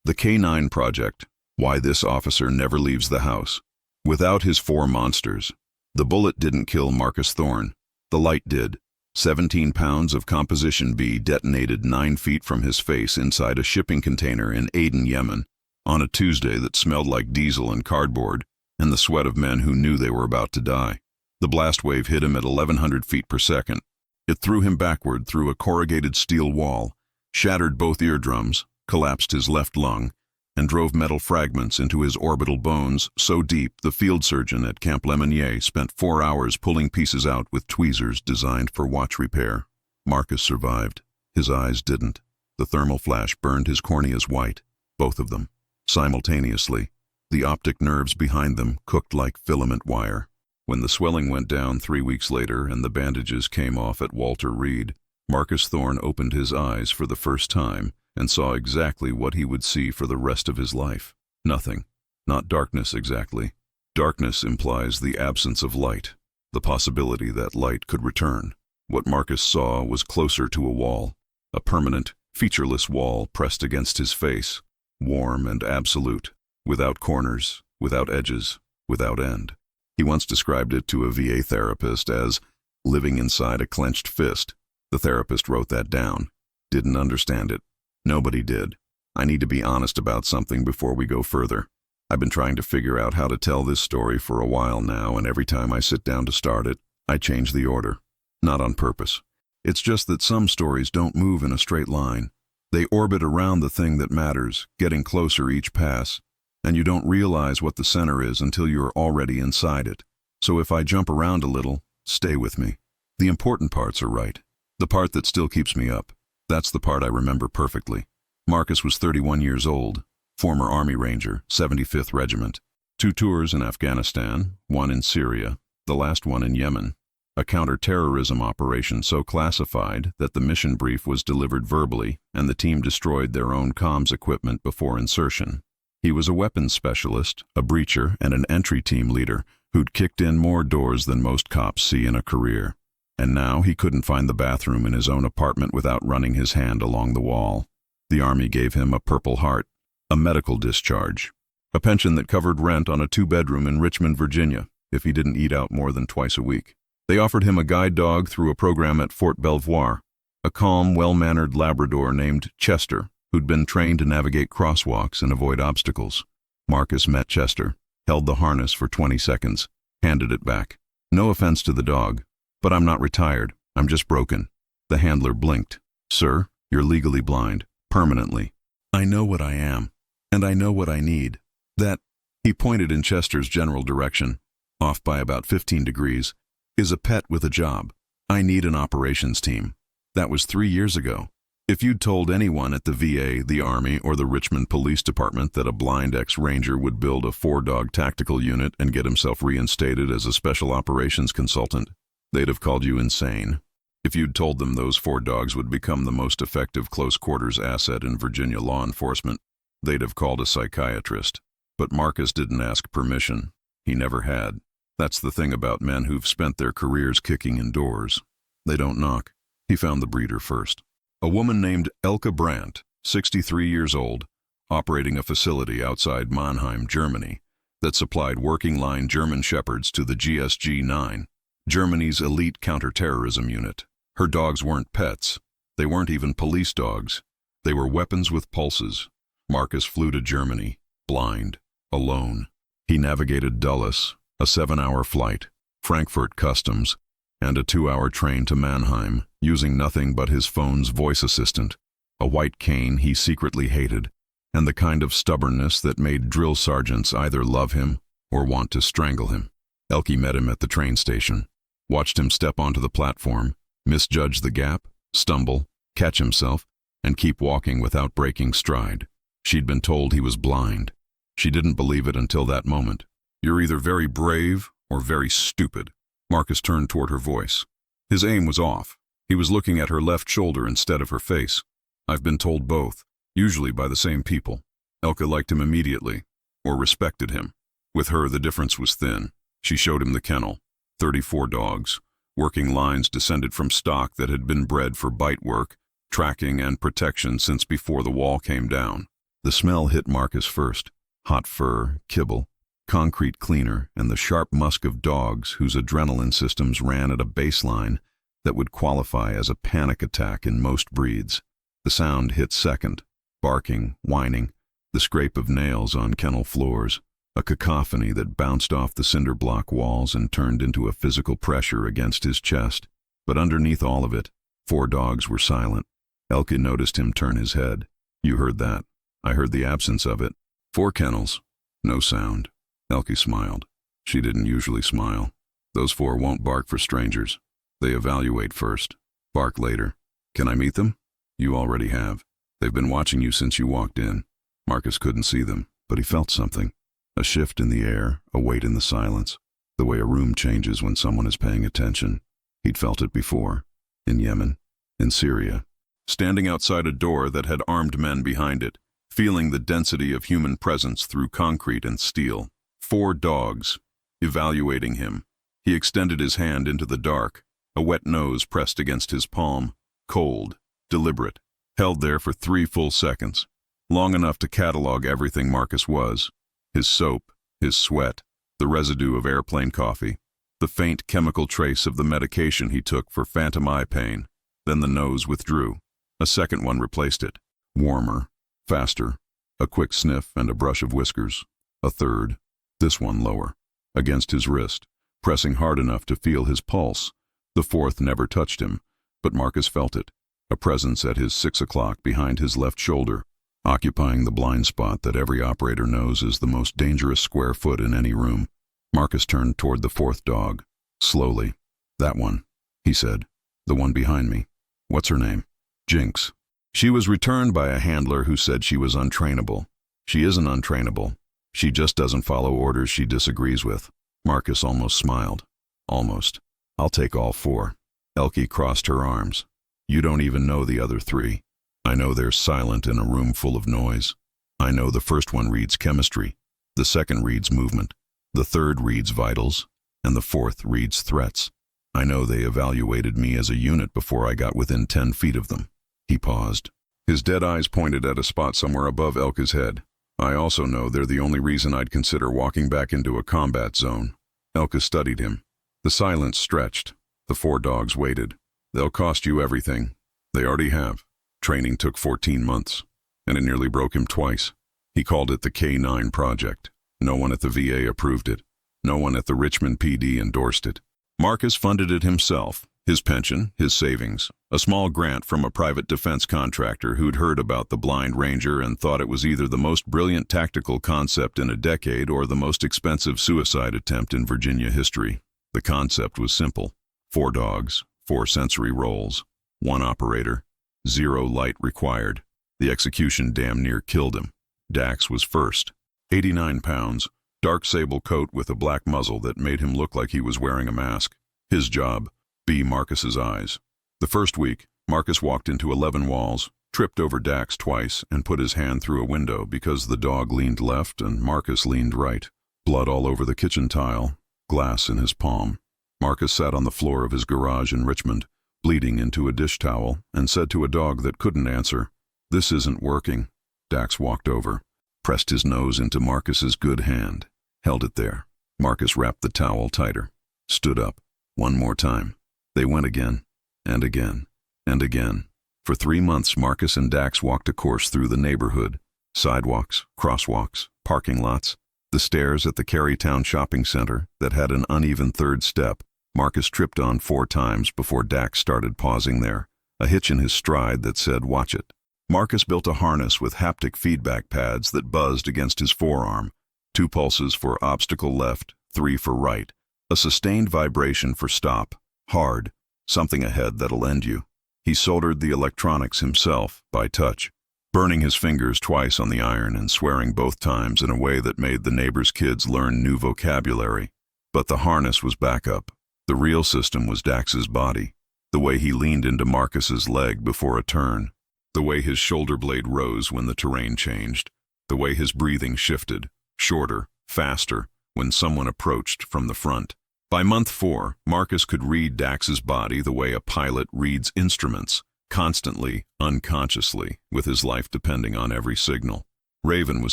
The K9 Project, why this officer never leaves the house. Without his four monsters, the bullet didn't kill Marcus Thorne. The light did. 17 pounds of composition B detonated 9 feet from his face inside a shipping container in Aden, Yemen, on a Tuesday that smelled like diesel and cardboard and the sweat of men who knew they were about to die. The blast wave hit him at 1,100 feet per second. It threw him backward through a corrugated steel wall, shattered both eardrums, collapsed his left lung, and drove metal fragments into his orbital bones so deep the field surgeon at Camp Lemonnier spent 4 hours pulling pieces out with tweezers designed for watch repair. Marcus survived. His eyes didn't. The thermal flash burned his corneas white, both of them, simultaneously. The optic nerves behind them cooked like filament wire. When the swelling went down 3 weeks later and the bandages came off at Walter Reed, Marcus Thorne opened his eyes for the first time and saw exactly what he would see for the rest of his life. Nothing. Not darkness exactly. Darkness implies the absence of light, the possibility that light could return. What Marcus saw was closer to a wall, a permanent, featureless wall pressed against his face, warm and absolute, without corners, without edges, without end. He once described it to a VA therapist as living inside a clenched fist. The therapist wrote that down. Didn't understand it. Nobody did. I need to be honest about something before we go further. I've been trying to figure out how to tell this story for a while now, and every time I sit down to start it, I change the order. Not on purpose. It's just that some stories don't move in a straight line. They orbit around the thing that matters, getting closer each pass, and you don't realize what the center is until you're already inside it. So if I jump around a little, stay with me. The important parts are right. The part that still keeps me up. That's the part I remember perfectly. Marcus was 31 years old, former Army Ranger, 75th Regiment. 2 tours in Afghanistan, 1 in Syria, the last one in Yemen. A counter-terrorism operation so classified that the mission brief was delivered verbally and the team destroyed their own comms equipment before insertion. He was a weapons specialist, a breacher, and an entry team leader who'd kicked in more doors than most cops see in a career. And now he couldn't find the bathroom in his own apartment without running his hand along the wall. The Army gave him a Purple Heart, a medical discharge, a pension that covered rent on a 2-bedroom in Richmond, Virginia, if he didn't eat out more than twice a week. They offered him a guide dog through a program at Fort Belvoir, a calm, well-mannered Labrador named Chester, who'd been trained to navigate crosswalks and avoid obstacles. Marcus met Chester, held the harness for 20 seconds, handed it back. No offense to the dog, but I'm not retired, I'm just broken. The handler blinked. Sir, you're legally blind, permanently. I know what I am, and I know what I need. That, he pointed in Chester's general direction, off by about 15 degrees, is a pet with a job. I need an operations team. That was 3 years ago. If you'd told anyone at the VA, the Army, or the Richmond Police Department that a blind ex-ranger would build a 4-dog tactical unit and get himself reinstated as a special operations consultant, they'd have called you insane. If you'd told them those 4 dogs would become the most effective close-quarters asset in Virginia law enforcement, they'd have called a psychiatrist. But Marcus didn't ask permission. He never had. That's the thing about men who've spent their careers kicking in doors. They don't knock. He found the breeder first. A woman named Elke Brandt, 63 years old, operating a facility outside Mannheim, Germany, that supplied working-line German Shepherds to the GSG-9, Germany's elite counter-terrorism unit. Her dogs weren't pets. They weren't even police dogs. They were weapons with pulses. Marcus flew to Germany, blind, alone. He navigated Dulles, a 7-hour flight, Frankfurt Customs, and a 2-hour train to Mannheim, using nothing but his phone's voice assistant, a white cane he secretly hated, and the kind of stubbornness that made drill sergeants either love him or want to strangle him. Elke met him at the train station, watched him step onto the platform, misjudge the gap, stumble, catch himself, and keep walking without breaking stride. She'd been told he was blind. She didn't believe it until that moment. You're either very brave or very stupid. Marcus turned toward her voice. His aim was off. He was looking at her left shoulder instead of her face. I've been told both, usually by the same people. Elke liked him immediately, or respected him. With her, the difference was thin. She showed him the kennel, 34 dogs, working lines descended from stock that had been bred for bite work, tracking, and protection since before the wall came down. The smell hit Marcus first. Hot fur, kibble, concrete cleaner, and the sharp musk of dogs whose adrenaline systems ran at a baseline that would qualify as a panic attack in most breeds. The sound hit second, barking, whining, the scrape of nails on kennel floors, a cacophony that bounced off the cinder block walls and turned into a physical pressure against his chest. But underneath all of it, 4 dogs were silent. Elke noticed him turn his head. "You heard that." "I heard the absence of it." 4 kennels. No sound. Elke smiled. She didn't usually smile. "Those 4 won't bark for strangers. They evaluate first. Bark later." "Can I meet them?" "You already have. They've been watching you since you walked in." Marcus couldn't see them, but he felt something. A shift in the air, a weight in the silence. The way a room changes when someone is paying attention. He'd felt it before. In Yemen. In Syria. Standing outside a door that had armed men behind it, feeling the density of human presence through concrete and steel. 4 dogs. Evaluating him. He extended his hand into the dark, a wet nose pressed against his palm. Cold. Deliberate. Held there for 3 full seconds. Long enough to catalog everything Marcus was. His soap, his sweat, the residue of airplane coffee, the faint chemical trace of the medication he took for phantom eye pain. Then the nose withdrew. A second one replaced it. Warmer, faster, a quick sniff and a brush of whiskers. A third, this one lower, against his wrist, pressing hard enough to feel his pulse. The 4th never touched him, but Marcus felt it, a presence at his 6 o'clock behind his left shoulder, occupying the blind spot that every operator knows is the most dangerous square foot in any room. Marcus turned toward the 4th dog. Slowly. "That one," he said. "The one behind me. What's her name?" "Jinx." She was returned by a handler who said she was untrainable. She isn't untrainable. She just doesn't follow orders she disagrees with. Marcus almost smiled. Almost. "I'll take all 4. Elke crossed her arms. "You don't even know the other 3. I know they're silent in a room full of noise. I know the first one reads chemistry, the second reads movement, the third reads vitals, and the 4th reads threats. I know they evaluated me as a unit before I got within 10 feet of them." He paused. His dead eyes pointed at a spot somewhere above Elke's head. "I also know they're the only reason I'd consider walking back into a combat zone." Elke studied him. The silence stretched. The 4 dogs waited. "They'll cost you everything. They already have. Training took 14 months, and it nearly broke him twice. He called it the K9 project. No one at the VA approved it. No one at the Richmond PD endorsed it. Marcus funded it himself, his pension, his savings, a small grant from a private defense contractor who'd heard about the Blind Ranger and thought it was either the most brilliant tactical concept in a decade or the most expensive suicide attempt in Virginia history. The concept was simple. 4 dogs, 4 sensory roles, 1 operator, 0 light required. The execution damn near killed him. Dax was first. 89 pounds, dark sable coat with a black muzzle that made him look like he was wearing a mask. His job, be Marcus's eyes. The first week, Marcus walked into 11 walls, tripped over Dax twice, and put his hand through a window because the dog leaned left and Marcus leaned right. Blood all over the kitchen tile, glass in his palm. Marcus sat on the floor of his garage in Richmond, bleeding into a dish towel, and said to a dog that couldn't answer, "This isn't working." Dax walked over, pressed his nose into Marcus's good hand, held it there. Marcus wrapped the towel tighter, stood up. One more time. They went again, and again, and again. For 3 months, Marcus and Dax walked a course through the neighborhood. Sidewalks, crosswalks, parking lots, the stairs at the Carytown shopping center that had an uneven 3rd step. Marcus tripped on 4 times before Dax started pausing there, a hitch in his stride that said, "Watch it." Marcus built a harness with haptic feedback pads that buzzed against his forearm, 2 pulses for obstacle left, 3 for right, a sustained vibration for stop, hard, something ahead that'll end you. He soldered the electronics himself, by touch, burning his fingers twice on the iron and swearing both times in a way that made the neighbors' kids learn new vocabulary. But the harness was backup. The real system was Dax's body, the way he leaned into Marcus's leg before a turn, the way his shoulder blade rose when the terrain changed, the way his breathing shifted, shorter, faster, when someone approached from the front. By month 4, Marcus could read Dax's body the way a pilot reads instruments, constantly, unconsciously, with his life depending on every signal. Raven was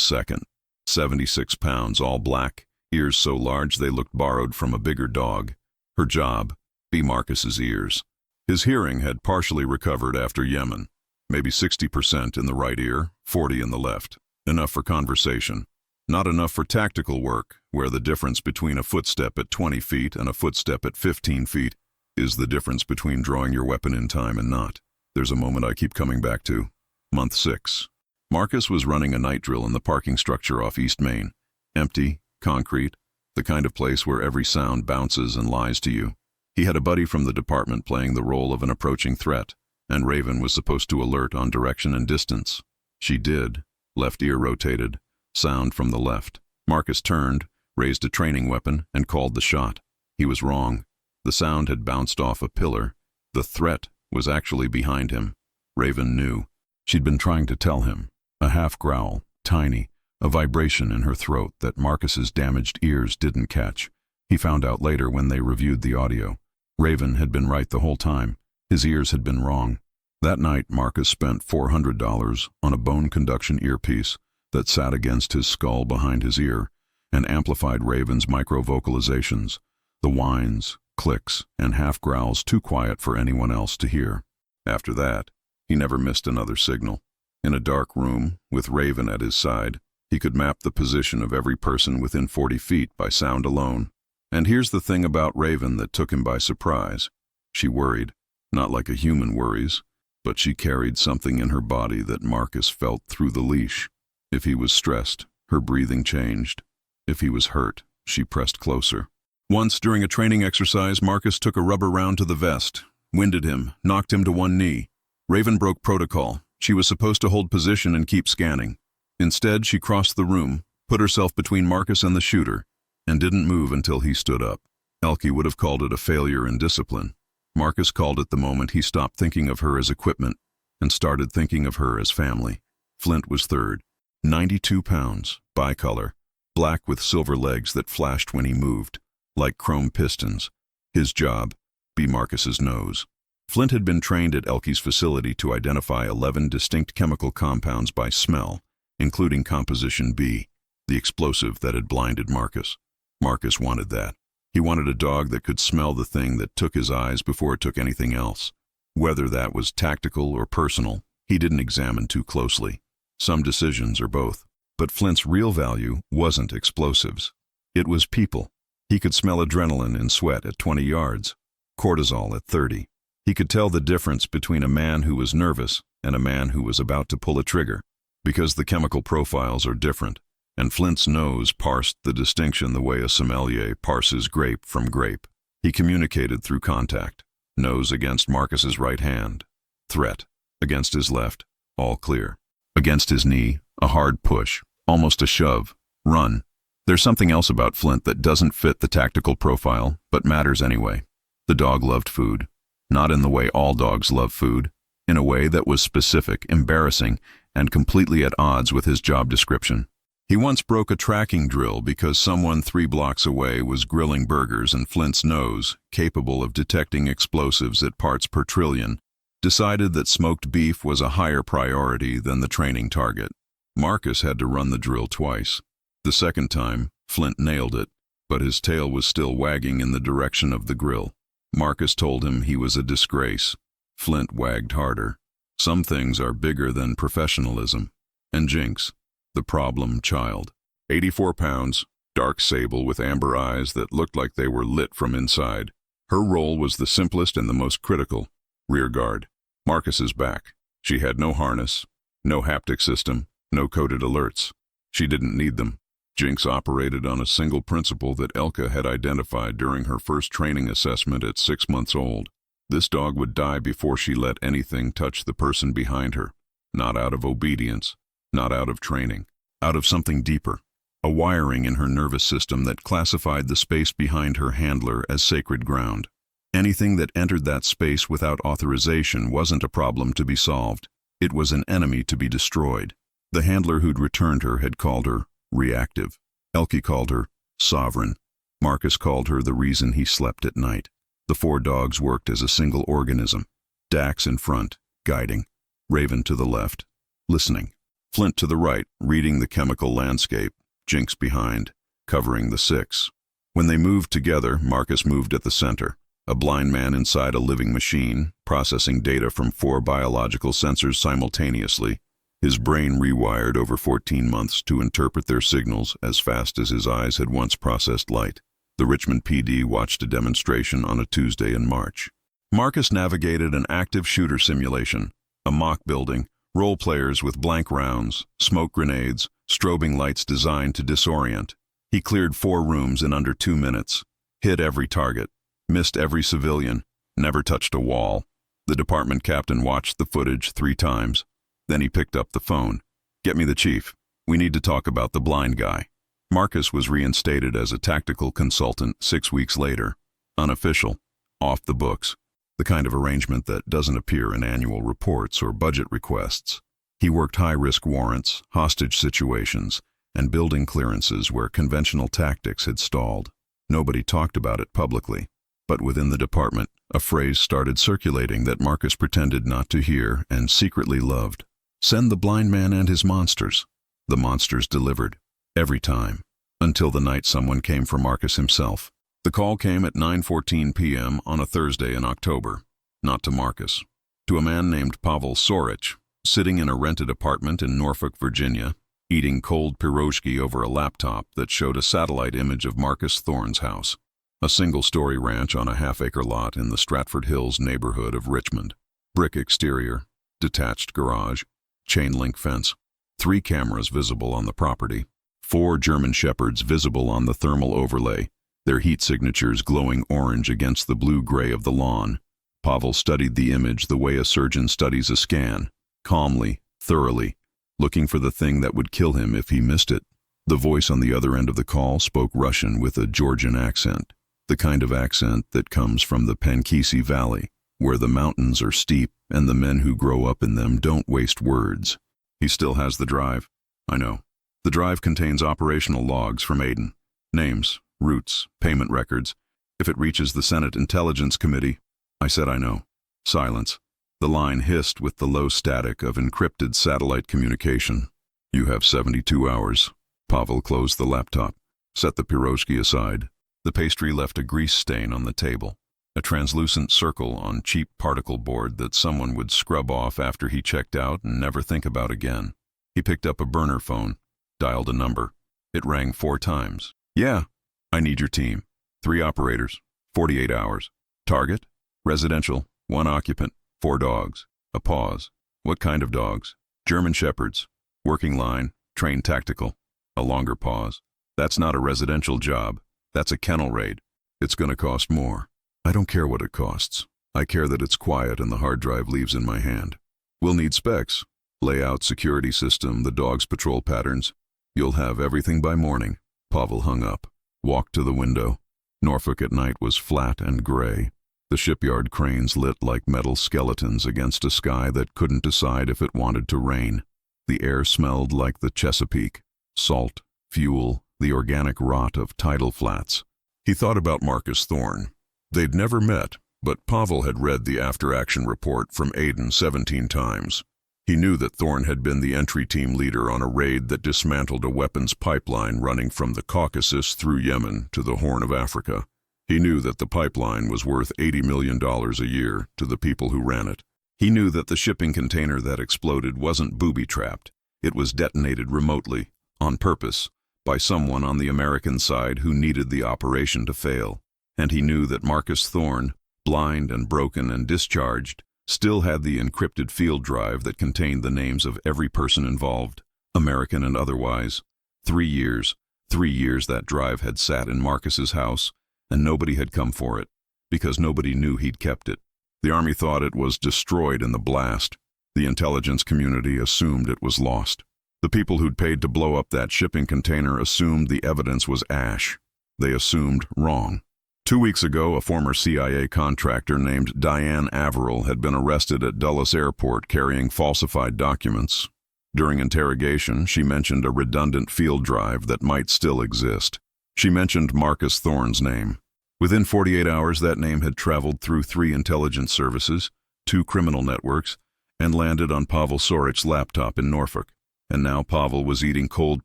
second, 76 pounds, all black, ears so large they looked borrowed from a bigger dog. Her job, be Marcus's ears. His hearing had partially recovered after Yemen, maybe 60% in the right ear, 40 in the left. Enough for conversation. Not enough for tactical work, where the difference between a footstep at 20 feet and a footstep at 15 feet is the difference between drawing your weapon in time and not. There's a moment I keep coming back to. Month 6. Marcus was running a night drill in the parking structure off East Main. Empty, concrete, the kind of place where every sound bounces and lies to you. He had a buddy from the department playing the role of an approaching threat, and Raven was supposed to alert on direction and distance. She did. Left ear rotated. Sound from the left. Marcus turned, raised a training weapon, and called the shot. He was wrong. The sound had bounced off a pillar. The threat was actually behind him. Raven knew. She'd been trying to tell him. A half growl, tiny, a vibration in her throat that Marcus's damaged ears didn't catch. He found out later when they reviewed the audio. Raven had been right the whole time. His ears had been wrong. That night, Marcus spent $400 on a bone conduction earpiece that sat against his skull behind his ear and amplified Raven's micro-vocalizations, the whines, clicks, and half-growls too quiet for anyone else to hear. After that, he never missed another signal. In a dark room, with Raven at his side, he could map the position of every person within 40 feet by sound alone. And here's the thing about Raven that took him by surprise. She worried, not like a human worries, but she carried something in her body that Marcus felt through the leash. If he was stressed, her breathing changed. If he was hurt, she pressed closer. Once, during a training exercise, Marcus took a rubber round to the vest, winded him, knocked him to one knee. Raven broke protocol. She was supposed to hold position and keep scanning. Instead, she crossed the room, put herself between Marcus and the shooter, and didn't move until he stood up. Elke would have called it a failure in discipline. Marcus called it the moment he stopped thinking of her as equipment and started thinking of her as family. Flint was third. 92 pounds, bicolor, black with silver legs that flashed when he moved, like chrome pistons. His job, be Marcus's nose. Flint had been trained at Elke's facility to identify 11 distinct chemical compounds by smell, including composition B, the explosive that had blinded Marcus. Marcus wanted that. He wanted a dog that could smell the thing that took his eyes before it took anything else. Whether that was tactical or personal, he didn't examine too closely. Some decisions or both. But Flint's real value wasn't explosives. It was people. He could smell adrenaline in sweat at 20 yards, cortisol at 30. He could tell the difference between a man who was nervous and a man who was about to pull a trigger, because the chemical profiles are different, and Flint's nose parsed the distinction the way a sommelier parses grape from grape. He communicated through contact. Nose against Marcus's right hand. Threat. Against his left. All clear. Against his knee, a hard push, almost a shove. Run. There's something else about Flint that doesn't fit the tactical profile, but matters anyway. The dog loved food. Not in the way all dogs love food, in a way that was specific, embarrassing, and completely at odds with his job description. He once broke a tracking drill because someone 3 blocks away was grilling burgers, and Flint's nose, capable of detecting explosives at parts per trillion, decided that smoked beef was a higher priority than the training target. Marcus had to run the drill twice. The second time, Flint nailed it, but his tail was still wagging in the direction of the grill. Marcus told him he was a disgrace. Flint wagged harder. Some things are bigger than professionalism. And Jinx, the problem child. 84 pounds, dark sable with amber eyes that looked like they were lit from inside. Her role was the simplest and the most critical. Rear guard. Marcus's back. She had no harness, no haptic system, no coded alerts. She didn't need them. Jinx operated on a single principle that Elke had identified during her first training assessment at 6 months old. This dog would die before she let anything touch the person behind her. Not out of obedience, not out of training, out of something deeper. A wiring in her nervous system that classified the space behind her handler as sacred ground. Anything that entered that space without authorization wasn't a problem to be solved. It was an enemy to be destroyed. The handler who'd returned her had called her reactive. Elke called her sovereign. Marcus called her the reason he slept at night. The 4 dogs worked as a single organism. Dax in front, guiding. Raven to the left, listening. Flint to the right, reading the chemical landscape, Jinx behind, covering the 6. When they moved together, Marcus moved at the center, a blind man inside a living machine, processing data from 4 biological sensors simultaneously, his brain rewired over 14 months to interpret their signals as fast as his eyes had once processed light. The Richmond PD watched a demonstration on a Tuesday in March. Marcus navigated an active shooter simulation, a mock building, role players with blank rounds, smoke grenades, strobing lights designed to disorient. He cleared 4 rooms in under 2 minutes, hit every target, missed every civilian, never touched a wall. The department captain watched the footage 3 times. Then he picked up the phone. "Get me the chief. We need to talk about the blind guy." Marcus was reinstated as a tactical consultant 6 weeks later. Unofficial, off the books, the kind of arrangement that doesn't appear in annual reports or budget requests. He worked high-risk warrants, hostage situations, and building clearances where conventional tactics had stalled. Nobody talked about it publicly, but within the department, a phrase started circulating that Marcus pretended not to hear and secretly loved. "Send the blind man and his monsters." The monsters delivered, every time, until the night someone came for Marcus himself. The call came at 9:14 p.m. on a Thursday in October. Not to Marcus. To a man named Pavel Sorich, sitting in a rented apartment in Norfolk, Virginia, eating cold pierogi over a laptop that showed a satellite image of Marcus Thorne's house. A single-story ranch on a half-acre lot in the Stratford Hills neighborhood of Richmond. Brick exterior, detached garage, chain-link fence, 3 cameras visible on the property, 4 German Shepherds visible on the thermal overlay, their heat signatures glowing orange against the blue-gray of the lawn. Pavel studied the image the way a surgeon studies a scan, calmly, thoroughly, looking for the thing that would kill him if he missed it. The voice on the other end of the call spoke Russian with a Georgian accent, the kind of accent that comes from the Pankisi Valley, where the mountains are steep and the men who grow up in them don't waste words. "He still has the drive." "I know. The drive contains operational logs from Aden. Names, routes, payment records. If it reaches the Senate Intelligence Committee." I said, "I know." Silence. The line hissed with the low static of encrypted satellite communication. "You have 72 hours. Pavel closed the laptop, set the pierogi aside. The pastry left a grease stain on the table, a translucent circle on cheap particle board that someone would scrub off after he checked out and never think about again. He picked up a burner phone, dialed a number. It rang 4 times. "Yeah, I need your team. 3 operators, 48 hours. Target? Residential, 1 occupant, 4 dogs." A pause. "What kind of dogs?" "German Shepherds. Working line, trained tactical." A longer pause. "That's not a residential job. That's a kennel raid. It's going to cost more." "I don't care what it costs. I care that it's quiet and the hard drive leaves in my hand." "We'll need specs. Layout, security system, the dog's patrol patterns. You'll have everything by morning." Pavel hung up, walked to the window. Norfolk at night was flat and gray. The shipyard cranes lit like metal skeletons against a sky that couldn't decide if it wanted to rain. The air smelled like the Chesapeake. Salt, fuel, the organic rot of tidal flats. He thought about Marcus Thorne. They'd never met, but Pavel had read the after-action report from Aden 17 times. He knew that Thorne had been the entry team leader on a raid that dismantled a weapons pipeline running from the Caucasus through Yemen to the Horn of Africa. He knew that the pipeline was worth $80 million a year to the people who ran it. He knew that the shipping container that exploded wasn't booby-trapped. It was detonated remotely, on purpose, by someone on the American side who needed the operation to fail. And he knew that Marcus Thorne, blind and broken and discharged, still had the encrypted field drive that contained the names of every person involved, American and otherwise. 3 years that drive had sat in Marcus's house, and nobody had come for it, because nobody knew he'd kept it. The Army thought it was destroyed in the blast. The intelligence community assumed it was lost. The people who'd paid to blow up that shipping container assumed the evidence was ash. They assumed wrong. 2 weeks ago, a former CIA contractor named Diane Averill had been arrested at Dulles Airport carrying falsified documents. During interrogation, she mentioned a redundant field drive that might still exist. She mentioned Marcus Thorne's name. Within 48 hours, that name had traveled through 3 intelligence services, 2 criminal networks, and landed on Pavel Sorich's laptop in Norfolk. And now Pavel was eating cold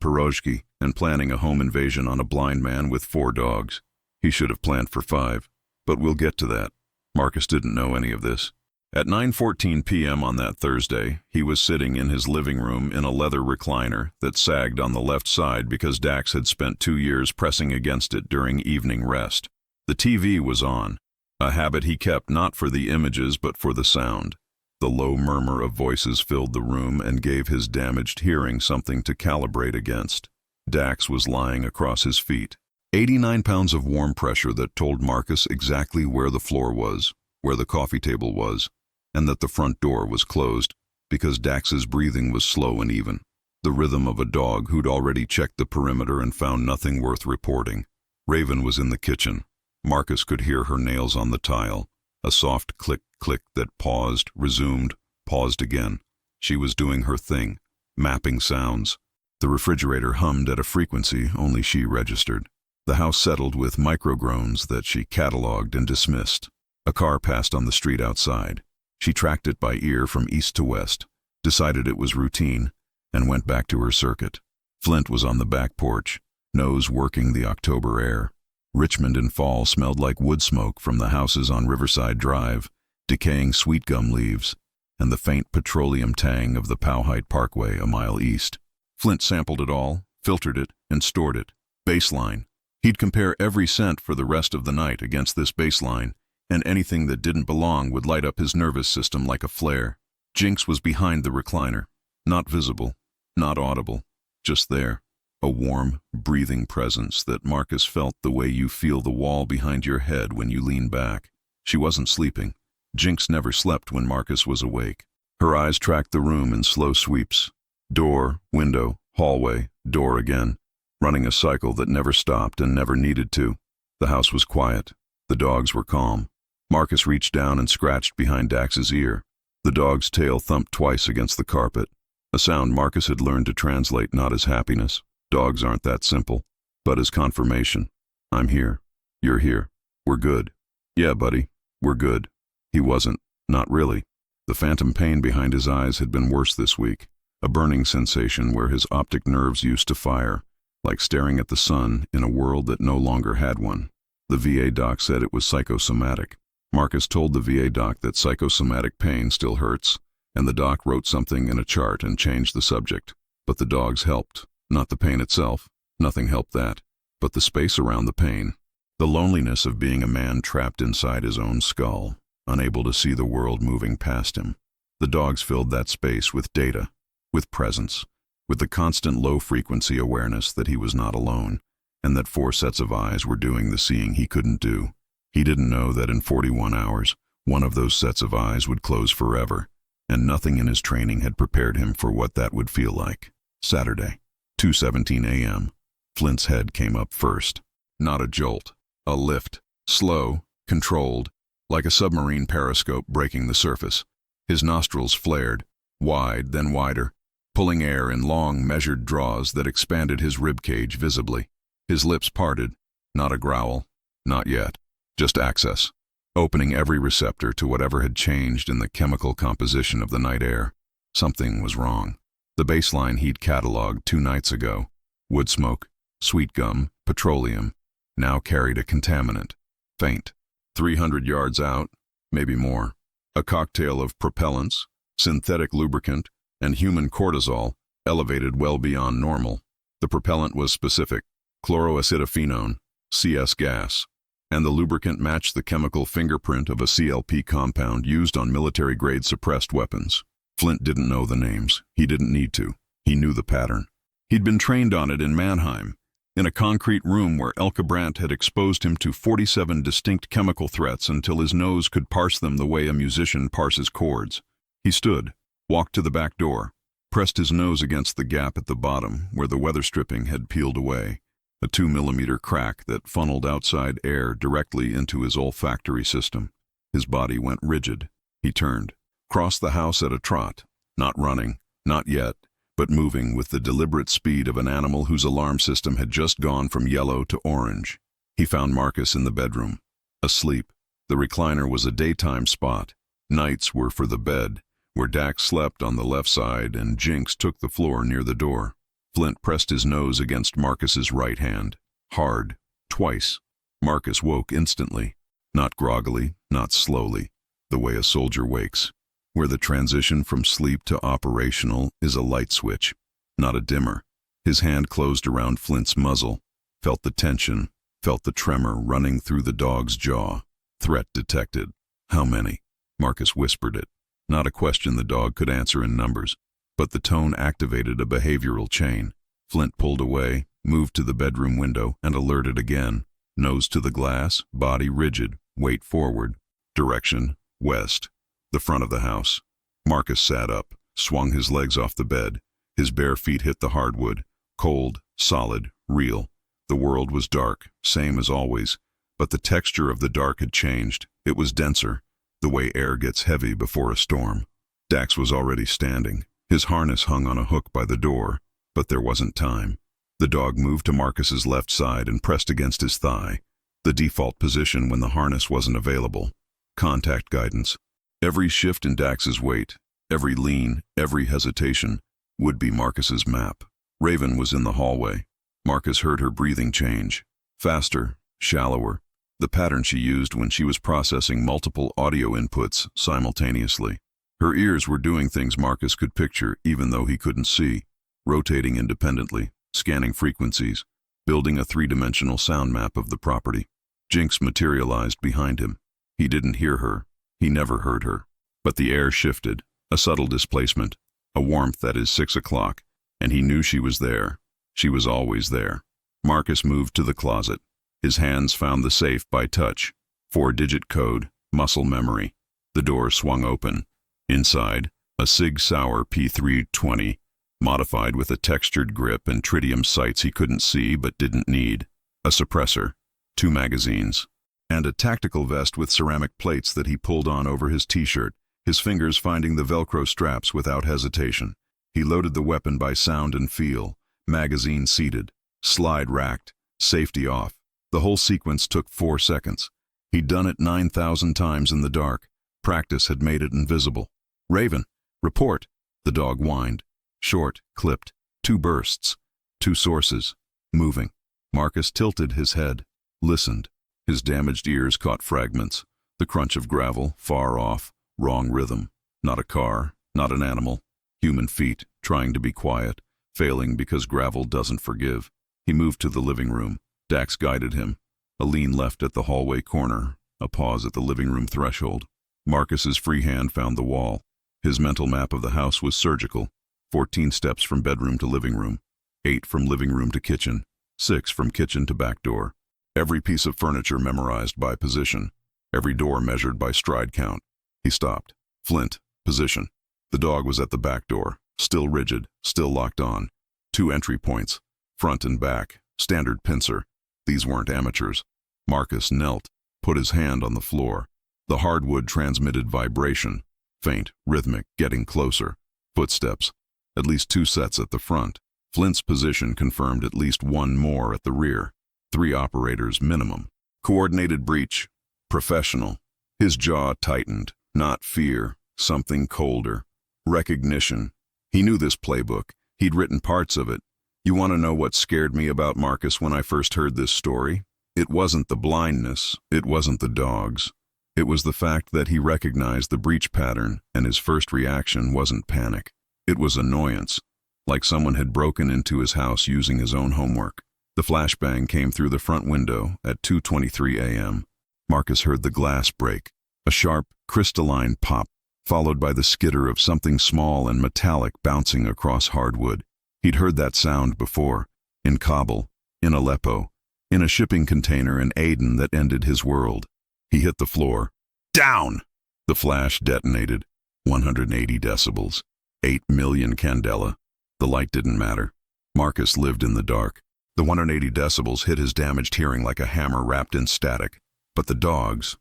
pierogi and planning a home invasion on a blind man with 4 dogs. He should have planned for 5, but we'll get to that. Marcus didn't know any of this. At 9:14 p.m. on that Thursday, he was sitting in his living room in a leather recliner that sagged on the left side because Dax had spent 2 years pressing against it during evening rest. The TV was on, a habit he kept not for the images but for the sound. The low murmur of voices filled the room and gave his damaged hearing something to calibrate against. Dax was lying across his feet. 89 pounds of warm pressure that told Marcus exactly where the floor was, where the coffee table was, and that the front door was closed, because Dax's breathing was slow and even. The rhythm of a dog who'd already checked the perimeter and found nothing worth reporting. Raven was in the kitchen. Marcus could hear her nails on the tile, a soft click-click that paused, resumed, paused again. She was doing her thing, mapping sounds. The refrigerator hummed at a frequency only she registered. The house settled with micro-groans that she catalogued and dismissed. A car passed on the street outside. She tracked it by ear from east to west, decided it was routine, and went back to her circuit. Flint was on the back porch, nose working the October air. Richmond in fall smelled like wood smoke from the houses on Riverside Drive, decaying sweet gum leaves, and the faint petroleum tang of the Powhite Parkway a mile east. Flint sampled it all, filtered it, and stored it. Baseline. He'd compare every scent for the rest of the night against this baseline, and anything that didn't belong would light up his nervous system like a flare. Jinx was behind the recliner, not visible, not audible, just there. A warm, breathing presence that Marcus felt the way you feel the wall behind your head when you lean back. She wasn't sleeping. Jinx never slept when Marcus was awake. Her eyes tracked the room in slow sweeps. Door, window, hallway, door again, running a cycle that never stopped and never needed to. The house was quiet. The dogs were calm. Marcus reached down and scratched behind Dax's ear. The dog's tail thumped twice against the carpet, a sound Marcus had learned to translate not as happiness. Dogs aren't that simple, but as confirmation. I'm here. You're here. We're good. Yeah, buddy, we're good. He wasn't. Not really. The phantom pain behind his eyes had been worse this week, a burning sensation where his optic nerves used to fire, like staring at the sun in a world that no longer had one. The VA doc said it was psychosomatic. Marcus told the VA doc that psychosomatic pain still hurts, and the doc wrote something in a chart and changed the subject. But the dogs helped. Not the pain itself. Nothing helped that. But the space around the pain. The loneliness of being a man trapped inside his own skull, unable to see the world moving past him. The dogs filled that space with data, with presence, with the constant low-frequency awareness that he was not alone, and that 4 sets of eyes were doing the seeing he couldn't do. He didn't know that in 41 hours, one of those sets of eyes would close forever, and nothing in his training had prepared him for what that would feel like. Saturday, 2:17 a.m. Flint's head came up first. Not a jolt, a lift, slow, controlled, like a submarine periscope breaking the surface. His nostrils flared, wide then wider, pulling air in long, measured draws that expanded his ribcage visibly. His lips parted, not a growl, not yet, just access, opening every receptor to whatever had changed in the chemical composition of the night air. Something was wrong. The baseline he'd cataloged 2 nights ago, wood smoke, sweet gum, petroleum, now carried a contaminant, faint. 300 yards out, maybe more. A cocktail of propellants, synthetic lubricant, and human cortisol, elevated well beyond normal. The propellant was specific, chloroacetophenone, CS gas, and the lubricant matched the chemical fingerprint of a CLP compound used on military-grade suppressed weapons. Flint didn't know the names. He didn't need to. He knew the pattern. He'd been trained on it in Mannheim, in a concrete room where Elke Brandt had exposed him to 47 distinct chemical threats until his nose could parse them the way a musician parses chords. He stood, walked to the back door, pressed his nose against the gap at the bottom where the weather stripping had peeled away, a 2-millimeter crack that funneled outside air directly into his olfactory system. His body went rigid. He turned, crossed the house at a trot, not running, not yet, but moving with the deliberate speed of an animal whose alarm system had just gone from yellow to orange. He found Marcus in the bedroom, asleep. The recliner was a daytime spot. Nights were for the bed, where Dax slept on the left side and Jinx took the floor near the door. Flint pressed his nose against Marcus's right hand. Hard. Twice. Marcus woke instantly. Not groggily, not slowly. The way a soldier wakes, where the transition from sleep to operational is a light switch, not a dimmer. His hand closed around Flint's muzzle, felt the tension, felt the tremor running through the dog's jaw. Threat detected. How many? Marcus whispered it. Not a question the dog could answer in numbers, but the tone activated a behavioral chain. Flint pulled away, moved to the bedroom window, and alerted again. Nose to the glass, body rigid, weight forward. Direction, west. The front of the house. Marcus sat up, swung his legs off the bed. His bare feet hit the hardwood. Cold, solid, real. The world was dark, same as always, but the texture of the dark had changed. It was denser, the way air gets heavy before a storm. Dax was already standing. His harness hung on a hook by the door, but there wasn't time. The dog moved to Marcus's left side and pressed against his thigh, the default position when the harness wasn't available. Contact guidance. Every shift in Dax's weight, every lean, every hesitation, would be Marcus's map. Raven was in the hallway. Marcus heard her breathing change. Faster, shallower. The pattern she used when she was processing multiple audio inputs simultaneously. Her ears were doing things Marcus could picture even though he couldn't see. Rotating independently, scanning frequencies, building a three-dimensional sound map of the property. Jinx materialized behind him. He didn't hear her. He never heard her. But the air shifted, a subtle displacement, a warmth that is 6 o'clock, and he knew she was there. She was always there. Marcus moved to the closet. His hands found the safe by touch. 4-digit code, muscle memory. The door swung open. Inside, a Sig Sauer P320, modified with a textured grip and tritium sights he couldn't see but didn't need. A suppressor, 2 magazines, and a tactical vest with ceramic plates that he pulled on over his t-shirt, his fingers finding the Velcro straps without hesitation. He loaded the weapon by sound and feel, magazine seated, slide racked, safety off. The whole sequence took 4 seconds. He'd done it 9,000 times in the dark. Practice had made it invisible. Raven, report. The dog whined. Short, clipped, 2 bursts, 2 sources, moving. Marcus tilted his head, listened. His damaged ears caught fragments, the crunch of gravel, far off, wrong rhythm. Not a car, not an animal. Human feet, trying to be quiet, failing because gravel doesn't forgive. He moved to the living room. Dax guided him. A lean left at the hallway corner, a pause at the living room threshold. Marcus's free hand found the wall. His mental map of the house was surgical. 14 steps from bedroom to living room, 8 from living room to kitchen, 6 from kitchen to back door. Every piece of furniture memorized by position, every door measured by stride count. He stopped. Flint, position. The dog was at the back door, still rigid, still locked on. 2 entry points, front and back, standard pincer. These weren't amateurs. Marcus knelt, put his hand on the floor. The hardwood transmitted vibration, faint, rhythmic, getting closer. Footsteps, at least 2 sets at the front. Flint's position confirmed at least 1 more at the rear. 3 operators minimum. Coordinated breach, professional. His jaw tightened, not fear, something colder. Recognition. He knew this playbook. He'd written parts of it. You want to know what scared me about Marcus when I first heard this story? It wasn't the blindness, it wasn't the dogs. It was the fact that he recognized the breach pattern, and his first reaction wasn't panic. It was annoyance, like someone had broken into his house using his own homework. The flashbang came through the front window at 2:23 a.m. Marcus heard the glass break, a sharp, crystalline pop, followed by the skitter of something small and metallic bouncing across hardwood. He'd heard that sound before, in Kabul, in Aleppo, in a shipping container in Aden that ended his world. He hit the floor. Down! The flash detonated. 180 decibels. 8 million candela. The light didn't matter. Marcus lived in the dark. The 180 decibels hit his damaged hearing like a hammer wrapped in static. But the dogs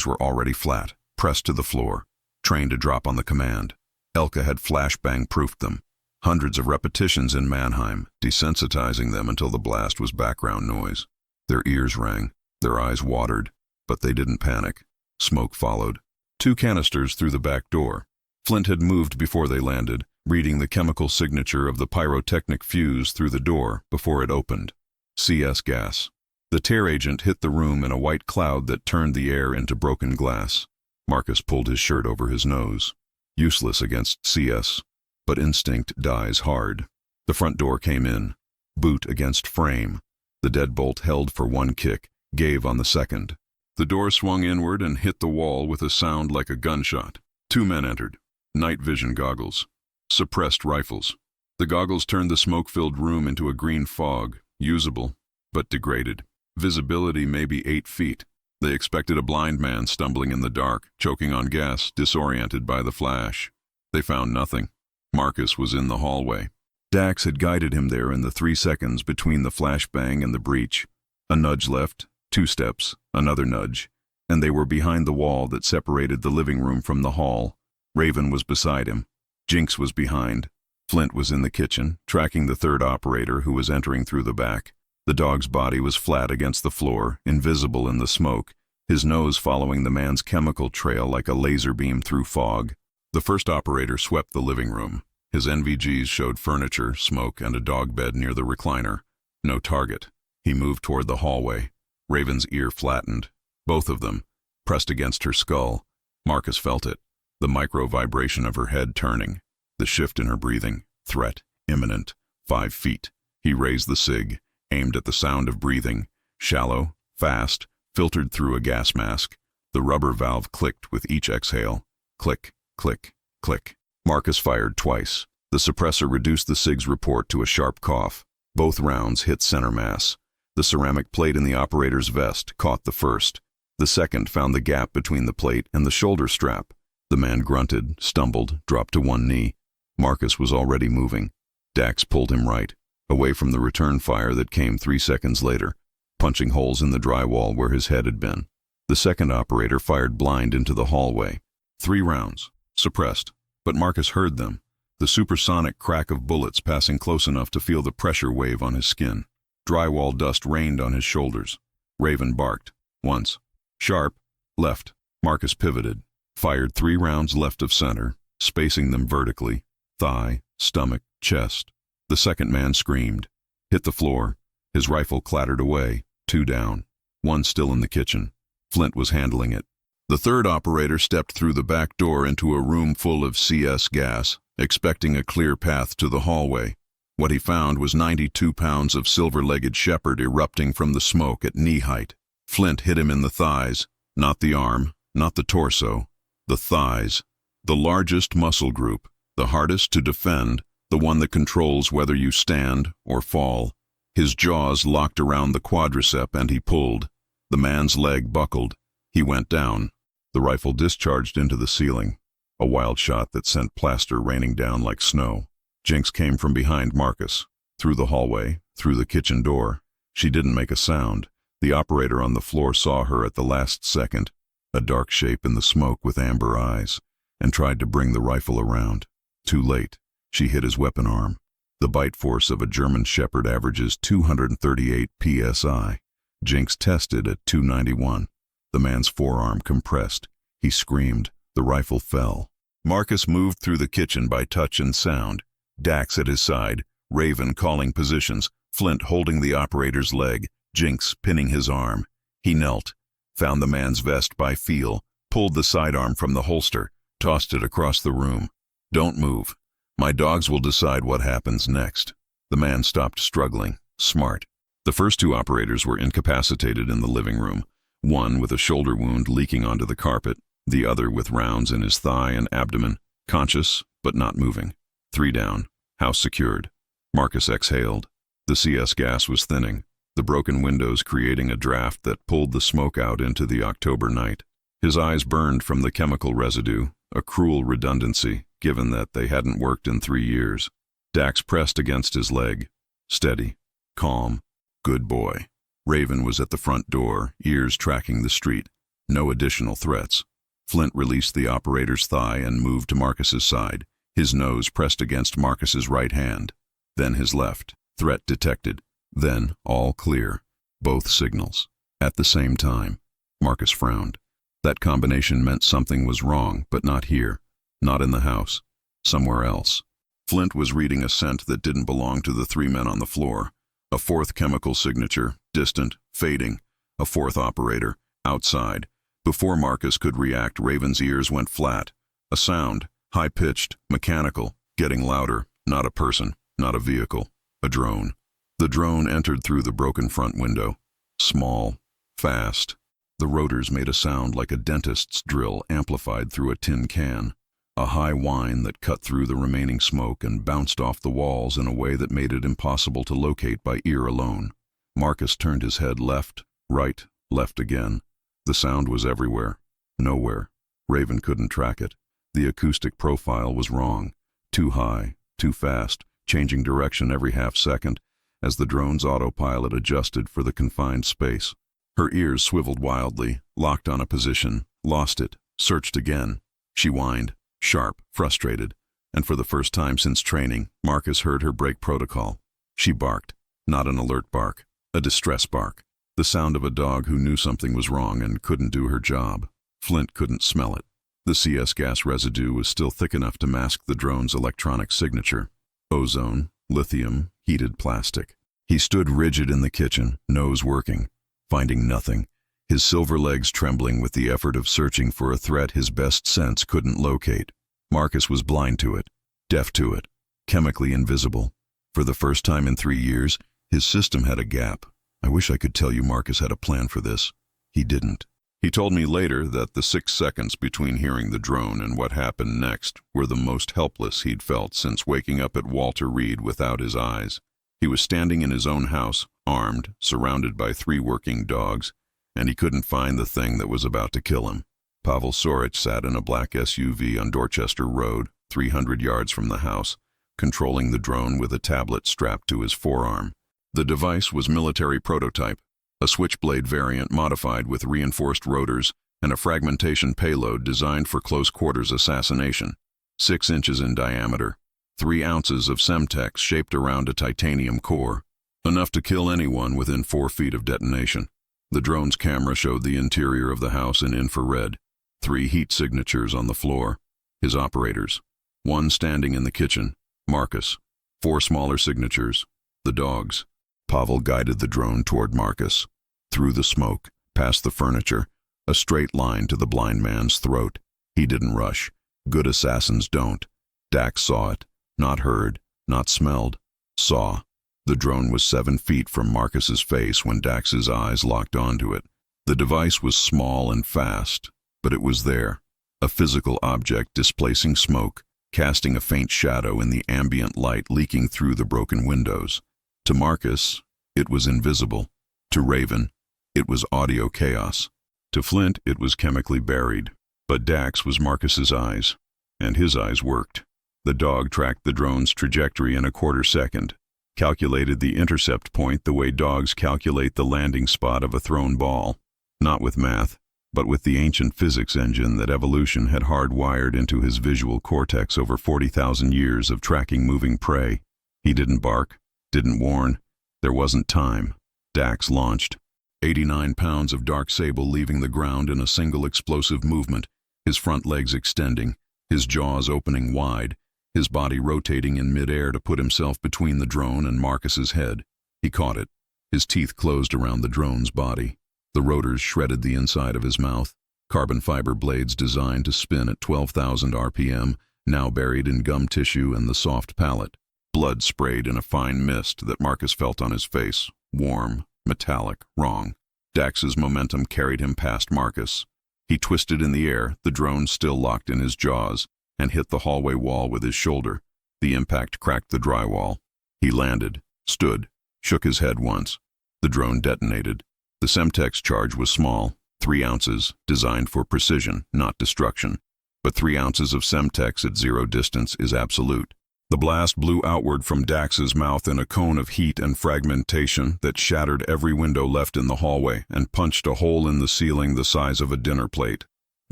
were already flat, pressed to the floor, trained to drop on the command. Elka had flashbang-proofed them. Hundreds of repetitions in Mannheim, desensitizing them until the blast was background noise. Their ears rang, their eyes watered, but they didn't panic. Smoke followed. 2 canisters through the back door. Flint had moved before they landed, reading the chemical signature of the pyrotechnic fuse through the door before it opened. CS gas. The tear agent hit the room in a white cloud that turned the air into broken glass. Marcus pulled his shirt over his nose. Useless against CS, but instinct dies hard. The front door came in. Boot against frame. The deadbolt held for one kick, gave on the second. The door swung inward and hit the wall with a sound like a gunshot. 2 men entered. Night vision goggles. Suppressed rifles. The goggles turned the smoke-filled room into a green fog, usable, but degraded. Visibility maybe 8 feet. They expected a blind man stumbling in the dark, choking on gas, disoriented by the flash. They found nothing. Marcus was in the hallway. Dax had guided him there in the 3 seconds between the flashbang and the breach. A nudge left, 2 steps, another nudge, and they were behind the wall that separated the living room from the hall. Raven was beside him. Jinx was behind. Flint was in the kitchen, tracking the third operator who was entering through the back. The dog's body was flat against the floor, invisible in the smoke, his nose following the man's chemical trail like a laser beam through fog. The first operator swept the living room. His NVGs showed furniture, smoke, and a dog bed near the recliner. No target. He moved toward the hallway. Raven's ear flattened. Both of them, pressed against her skull. Marcus felt it. The micro-vibration of her head turning. The shift in her breathing. Threat. Imminent. 5 feet. He raised the SIG, aimed at the sound of breathing. Shallow. Fast. Filtered through a gas mask. The rubber valve clicked with each exhale. Click, click, click. Marcus fired twice. The suppressor reduced the SIG's report to a sharp cough. Both rounds hit center mass. The ceramic plate in the operator's vest caught the first. The second found the gap between the plate and the shoulder strap. The man grunted, stumbled, dropped to one knee. Marcus was already moving. Dax pulled him right, away from the return fire that came 3 seconds later, punching holes in the drywall where his head had been. The second operator fired blind into the hallway. 3 rounds, suppressed, but Marcus heard them, the supersonic crack of bullets passing close enough to feel the pressure wave on his skin. Drywall dust rained on his shoulders. Raven barked. Once. Sharp. Left. Marcus pivoted. Fired 3 rounds left of center, spacing them vertically. Thigh, stomach, chest. The second man screamed. Hit the floor. His rifle clattered away. 2 down. 1 still in the kitchen. Flint was handling it. The third operator stepped through the back door into a room full of CS gas, expecting a clear path to the hallway. What he found was 92 pounds of silver-legged shepherd erupting from the smoke at knee height. Flint hit him in the thighs, not the arm, not the torso, the thighs. The largest muscle group, the hardest to defend, the one that controls whether you stand or fall. His jaws locked around the quadricep and he pulled. The man's leg buckled. He went down. The rifle discharged into the ceiling, a wild shot that sent plaster raining down like snow. Jinx came from behind Marcus, through the hallway, through the kitchen door. She didn't make a sound. The operator on the floor saw her at the last second, a dark shape in the smoke with amber eyes, and tried to bring the rifle around. Too late. She hit his weapon arm. The bite force of a German Shepherd averages 238 psi. Jinx tested at 291. The man's forearm compressed. He screamed. The rifle fell. Marcus moved through the kitchen by touch and sound. Dax at his side, Raven calling positions, Flint holding the operator's leg, Jinx pinning his arm. He knelt, found the man's vest by feel, pulled the sidearm from the holster, tossed it across the room. Don't move. My dogs will decide what happens next. The man stopped struggling. Smart. The first 2 operators were incapacitated in the living room, one with a shoulder wound leaking onto the carpet, the other with rounds in his thigh and abdomen, conscious but not moving. 3 down. House secured. Marcus exhaled. The CS gas was thinning, the broken windows creating a draft that pulled the smoke out into the October night. His eyes burned from the chemical residue, a cruel redundancy, given that they hadn't worked in 3 years. Dax pressed against his leg. Steady. Calm. Good boy. Raven was at the front door, ears tracking the street. No additional threats. Flint released the operator's thigh and moved to Marcus's side, his nose pressed against Marcus's right hand. Then his left. Threat detected. Then all clear. Both signals. At the same time. Marcus frowned. That combination meant something was wrong, but not here. Not in the house. Somewhere else. Flint was reading a scent that didn't belong to the three men on the floor. A fourth chemical signature, distant, fading. A fourth operator, outside. Before Marcus could react, Raven's ears went flat. A sound, high-pitched, mechanical, getting louder. Not a person, not a vehicle. A drone. The drone entered through the broken front window. Small, fast. The rotors made a sound like a dentist's drill amplified through a tin can. A high whine that cut through the remaining smoke and bounced off the walls in a way that made it impossible to locate by ear alone. Marcus turned his head left, right, left again. The sound was everywhere. Nowhere. Raven couldn't track it. The acoustic profile was wrong. Too high, too fast, changing direction every half second as the drone's autopilot adjusted for the confined space. Her ears swiveled wildly, locked on a position, lost it, searched again. She whined, sharp, frustrated, and for the first time since training, Marcus heard her break protocol. She barked, not an alert bark, a distress bark, the sound of a dog who knew something was wrong and couldn't do her job. Flint couldn't smell it. The CS gas residue was still thick enough to mask the drone's electronic signature. Ozone, lithium, heated plastic. He stood rigid in the kitchen, nose working, finding nothing, his silver legs trembling with the effort of searching for a threat his best sense couldn't locate. Marcus was blind to it, deaf to it, chemically invisible. For the first time in 3 years, his system had a gap. I wish I could tell you Marcus had a plan for this. He didn't. He told me later that the 6 seconds between hearing the drone and what happened next were the most helpless he'd felt since waking up at Walter Reed without his eyes. He was standing in his own house, armed, surrounded by 3 working dogs, and he couldn't find the thing that was about to kill him. Pavel Sorich sat in a black SUV on Dorchester Road, 300 yards from the house, controlling the drone with a tablet strapped to his forearm. The device was military prototype, a switchblade variant modified with reinforced rotors and a fragmentation payload designed for close-quarters assassination. 6 inches in diameter, 3 ounces of Semtex shaped around a titanium core, enough to kill anyone within 4 feet of detonation. The drone's camera showed the interior of the house in infrared, 3 heat signatures on the floor, his operators, 1 standing in the kitchen, Marcus, 4 smaller signatures, the dogs. Pavel guided the drone toward Marcus. Through the smoke, past the furniture, a straight line to the blind man's throat. He didn't rush. Good assassins don't. Dax saw it. Not heard, not smelled. Saw. The drone was 7 feet from Marcus's face when Dax's eyes locked onto it. The device was small and fast, but it was there. A physical object displacing smoke, casting a faint shadow in the ambient light leaking through the broken windows. To Marcus, it was invisible. To Raven, it was audio chaos. To Flint, it was chemically buried. But Dax was Marcus's eyes, and his eyes worked. The dog tracked the drone's trajectory in a quarter second, calculated the intercept point the way dogs calculate the landing spot of a thrown ball, not with math, but with the ancient physics engine that evolution had hardwired into his visual cortex over 40,000 years of tracking moving prey. He didn't bark, didn't warn. There wasn't time. Dax launched. 89 pounds of dark sable leaving the ground in a single explosive movement, his front legs extending, his jaws opening wide, his body rotating in midair to put himself between the drone and Marcus's head. He caught it. His teeth closed around the drone's body. The rotors shredded the inside of his mouth. Carbon fiber blades designed to spin at 12,000 RPM, now buried in gum tissue and the soft palate. Blood sprayed in a fine mist that Marcus felt on his face. Warm, metallic, wrong. Dax's momentum carried him past Marcus. He twisted in the air, the drone still locked in his jaws, and hit the hallway wall with his shoulder. The impact cracked the drywall. He landed, stood, shook his head once. The drone detonated. The Semtex charge was small, 3 ounces, designed for precision, not destruction. But 3 ounces of Semtex at 0 distance is absolute. The blast blew outward from Dax's mouth in a cone of heat and fragmentation that shattered every window left in the hallway and punched a hole in the ceiling the size of a dinner plate.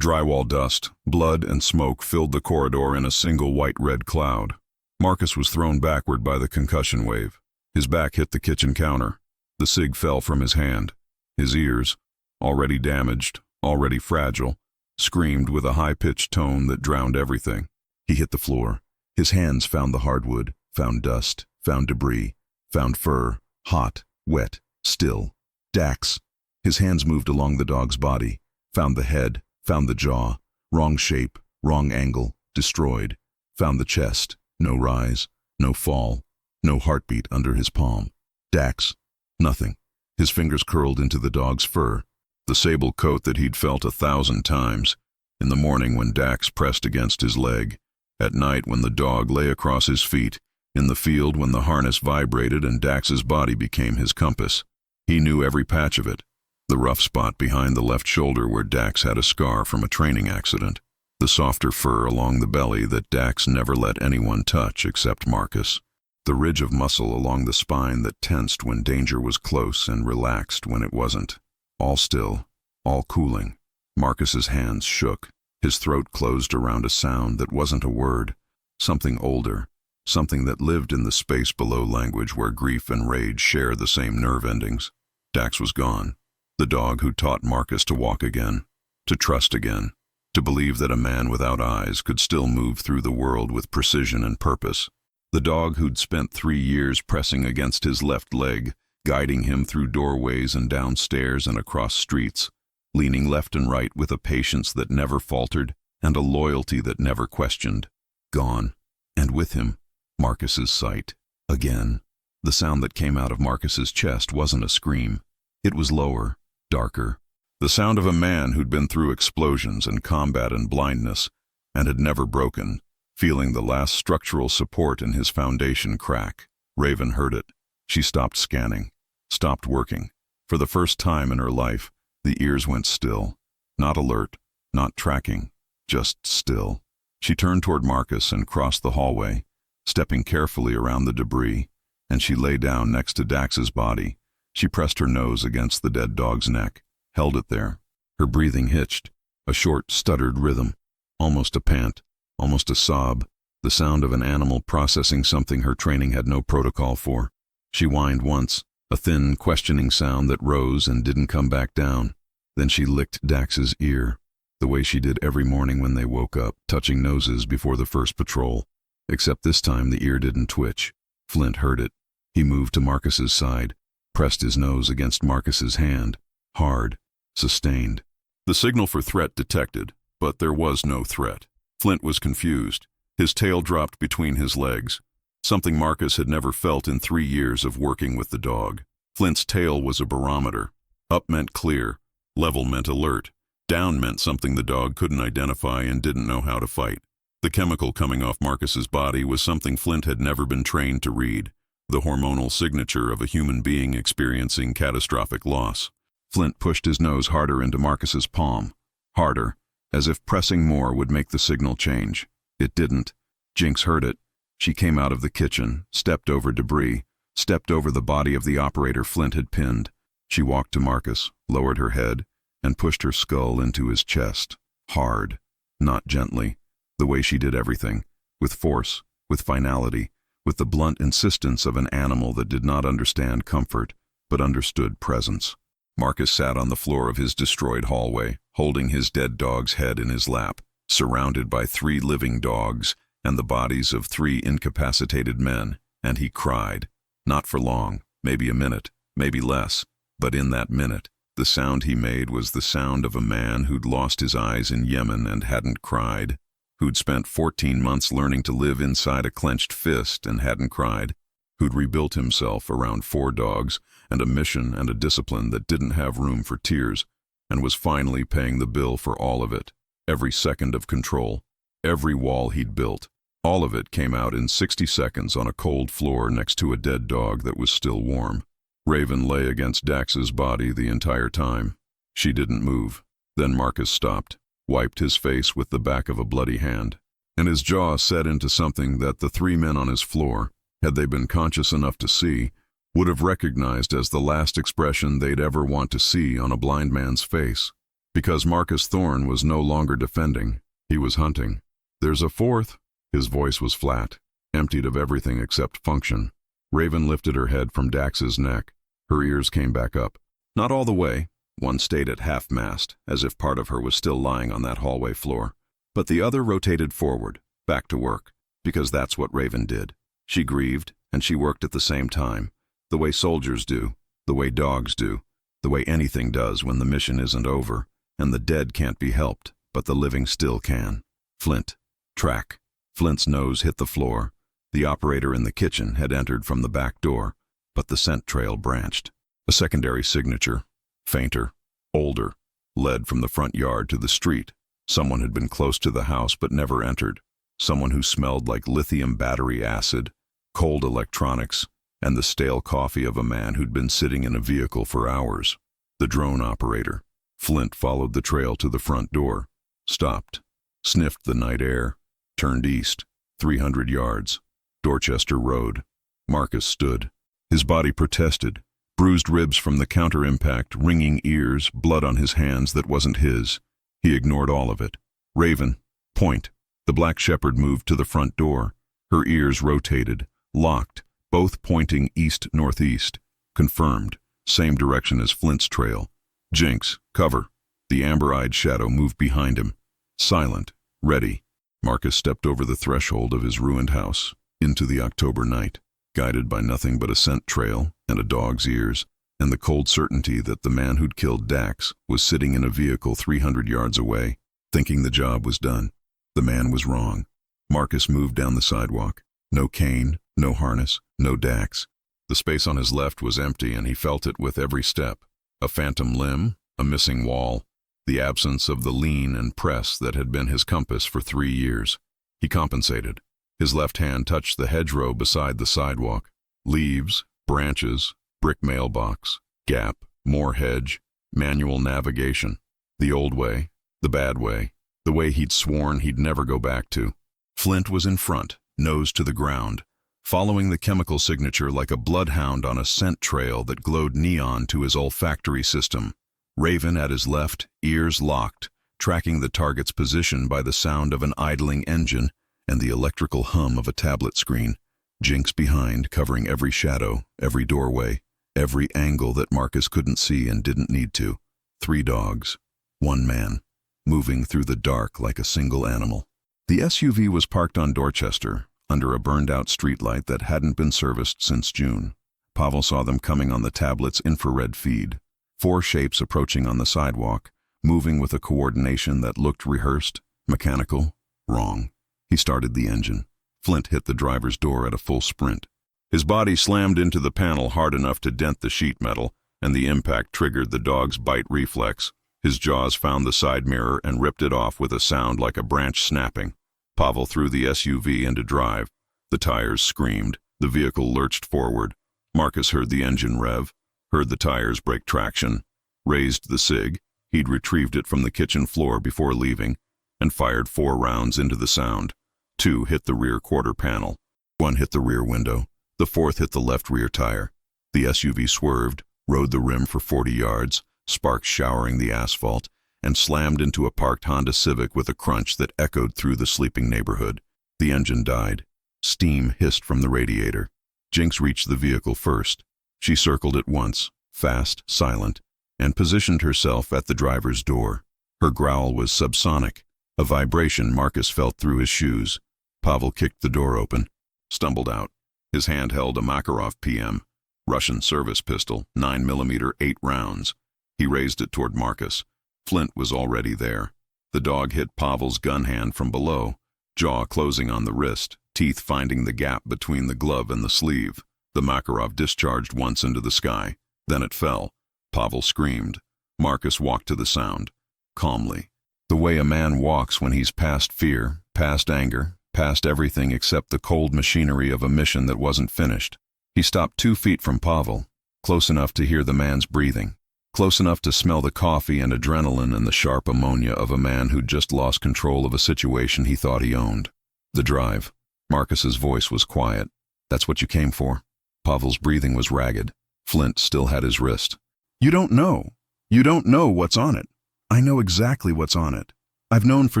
Drywall dust, blood, and smoke filled the corridor in a single white-red cloud. Marcus was thrown backward by the concussion wave. His back hit the kitchen counter. The cig fell from his hand. His ears, already damaged, already fragile, screamed with a high-pitched tone that drowned everything. He hit the floor. His hands found the hardwood, found dust, found debris, found fur, hot, wet, still. Dax. His hands moved along the dog's body, found the head, found the jaw, wrong shape, wrong angle, destroyed. Found the chest, no rise, no fall, no heartbeat under his palm. Dax. Nothing. His fingers curled into the dog's fur, the sable coat that he'd felt 1,000 times. In the morning when Dax pressed against his leg, at night when the dog lay across his feet, in the field when the harness vibrated and Dax's body became his compass. He knew every patch of it. The rough spot behind the left shoulder where Dax had a scar from a training accident. The softer fur along the belly that Dax never let anyone touch except Marcus. The ridge of muscle along the spine that tensed when danger was close and relaxed when it wasn't. All still, all cooling. Marcus's hands shook. His throat closed around a sound that wasn't a word. Something older. Something that lived in the space below language where grief and rage share the same nerve endings. Dax was gone. The dog who taught Marcus to walk again, to trust again, to believe that a man without eyes could still move through the world with precision and purpose. The dog who'd spent 3 years pressing against his left leg, guiding him through doorways and down stairs and across streets, leaning left and right with a patience that never faltered and a loyalty that never questioned. Gone. And with him, Marcus's sight. Again. The sound that came out of Marcus's chest wasn't a scream. It was lower, darker. The sound of a man who'd been through explosions and combat and blindness, and had never broken, feeling the last structural support in his foundation crack. Raven heard it. She stopped scanning, stopped working. For the first time in her life, the ears went still. Not alert, not tracking, just still. She turned toward Marcus and crossed the hallway, stepping carefully around the debris, and she lay down next to Dax's body. She pressed her nose against the dead dog's neck, held it there. Her breathing hitched, a short, stuttered rhythm, almost a pant, almost a sob, the sound of an animal processing something her training had no protocol for. She whined once, a thin, questioning sound that rose and didn't come back down. Then she licked Dax's ear, the way she did every morning when they woke up, touching noses before the first patrol. Except this time the ear didn't twitch. Flint heard it. He moved to Marcus's side, pressed his nose against Marcus's hand, hard, sustained. The signal for threat detected, but there was no threat. Flint was confused. His tail dropped between his legs, something Marcus had never felt in 3 years of working with the dog. Flint's tail was a barometer. Up meant clear, level meant alert, down meant something the dog couldn't identify and didn't know how to fight. The chemical coming off Marcus's body was something Flint had never been trained to read, the hormonal signature of a human being experiencing catastrophic loss. Flint pushed his nose harder into Marcus's palm, harder, as if pressing more would make the signal change. It didn't. Jinx heard it. She came out of the kitchen, stepped over debris, stepped over the body of the operator Flint had pinned. She walked to Marcus, lowered her head, and pushed her skull into his chest. Hard, not gently, the way she did everything, with force, with finality, with the blunt insistence of an animal that did not understand comfort, but understood presence. Marcus sat on the floor of his destroyed hallway, holding his dead dog's head in his lap, surrounded by 3 living dogs and the bodies of 3 incapacitated men, and he cried. Not for long, maybe a minute, maybe less, but in that minute, the sound he made was the sound of a man who'd lost his eyes in Yemen and hadn't cried, who'd spent 14 months learning to live inside a clenched fist and hadn't cried, who'd rebuilt himself around 4 dogs and a mission and a discipline that didn't have room for tears, and was finally paying the bill for all of it, every second of control, every wall he'd built. All of it came out in 60 seconds on a cold floor next to a dead dog that was still warm. Raven lay against Dax's body the entire time. She didn't move. Then Marcus stopped, wiped his face with the back of a bloody hand, and his jaw set into something that the 3 men on his floor, had they been conscious enough to see, would have recognized as the last expression they'd ever want to see on a blind man's face. Because Marcus Thorne was no longer defending, he was hunting. "There's a 4th." His voice was flat, emptied of everything except function. Raven lifted her head from Dax's neck. Her ears came back up. Not all the way. One stayed at half-mast, as if part of her was still lying on that hallway floor. But the other rotated forward, back to work, because that's what Raven did. She grieved, and she worked at the same time, the way soldiers do, the way dogs do, the way anything does when the mission isn't over, and the dead can't be helped, but the living still can. Flint. Track. Flint's nose hit the floor. The operator in the kitchen had entered from the back door, but the scent trail branched. A secondary signature, fainter, older, led from the front yard to the street. Someone had been close to the house but never entered. Someone who smelled like lithium battery acid, cold electronics, and the stale coffee of a man who'd been sitting in a vehicle for hours. The drone operator. Flint followed the trail to the front door, stopped, sniffed the night air, turned east, 300 yards. Dorchester Road. Marcus stood. His body protested, bruised ribs from the counter-impact, ringing ears, blood on his hands that wasn't his. He ignored all of it. Raven, point. The black shepherd moved to the front door. Her ears rotated, locked, both pointing east-northeast. Confirmed. Same direction as Flint's trail. Jinx, cover. The amber-eyed shadow moved behind him. Silent, ready. Marcus stepped over the threshold of his ruined house, into the October night, guided by nothing but a scent trail and a dog's ears, and the cold certainty that the man who'd killed Dax was sitting in a vehicle 300 yards away, thinking the job was done. The man was wrong. Marcus moved down the sidewalk. No cane, no harness, no Dax. The space on his left was empty, and he felt it with every step. A phantom limb, a missing wall, the absence of the lean and press that had been his compass for 3 years. He compensated. His left hand touched the hedgerow beside the sidewalk. Leaves, branches, brick mailbox, gap, more hedge, manual navigation. The old way, the bad way, the way he'd sworn he'd never go back to. Flint was in front, nose to the ground, following the chemical signature like a bloodhound on a scent trail that glowed neon to his olfactory system. Raven at his left, ears locked, tracking the target's position by the sound of an idling engine and the electrical hum of a tablet screen. Jinx behind, covering every shadow, every doorway, every angle that Marcus couldn't see and didn't need to. 3 dogs, 1 man, moving through the dark like a single animal. The SUV was parked on Dorchester, under a burned-out streetlight that hadn't been serviced since June. Pavel saw them coming on the tablet's infrared feed. 4 shapes approaching on the sidewalk, moving with a coordination that looked rehearsed, mechanical, wrong. He started the engine. Flint hit the driver's door at a full sprint. His body slammed into the panel hard enough to dent the sheet metal, and the impact triggered the dog's bite reflex. His jaws found the side mirror and ripped it off with a sound like a branch snapping. Pavel threw the SUV into drive. The tires screamed. The vehicle lurched forward. Marcus heard the engine rev, heard the tires break traction, raised the SIG. He'd retrieved it from the kitchen floor before leaving, and fired 4 rounds into the sound. 2 hit the rear quarter panel. 1 hit the rear window. The 4th hit the left rear tire. The SUV swerved, rode the rim for 40 yards, sparks showering the asphalt, and slammed into a parked Honda Civic with a crunch that echoed through the sleeping neighborhood. The engine died. Steam hissed from the radiator. Jinx reached the vehicle first. She circled it once, fast, silent, and positioned herself at the driver's door. Her growl was subsonic, a vibration Marcus felt through his shoes. Pavel kicked the door open, stumbled out. His hand held a Makarov PM, Russian service pistol, 9mm, 8 rounds. He raised it toward Marcus. Flint was already there. The dog hit Pavel's gun hand from below, jaw closing on the wrist, teeth finding the gap between the glove and the sleeve. The Makarov discharged once into the sky. Then it fell. Pavel screamed. Marcus walked to the sound, calmly. The way a man walks when he's past fear, past anger, past everything except the cold machinery of a mission that wasn't finished. He stopped 2 feet from Pavel, close enough to hear the man's breathing, close enough to smell the coffee and adrenaline and the sharp ammonia of a man who'd just lost control of a situation he thought he owned. The drive. Marcus's voice was quiet. That's what you came for? Pavel's breathing was ragged. Flint still had his wrist. You don't know. You don't know what's on it. I know exactly what's on it. I've known for